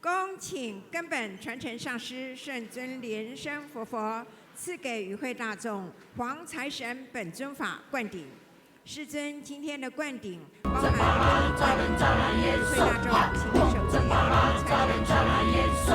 恭请根本传承上师圣尊莲生活佛赐给与会大众黄财神本尊法灌顶。师尊今天的灌顶包含与会大众请手结黄财神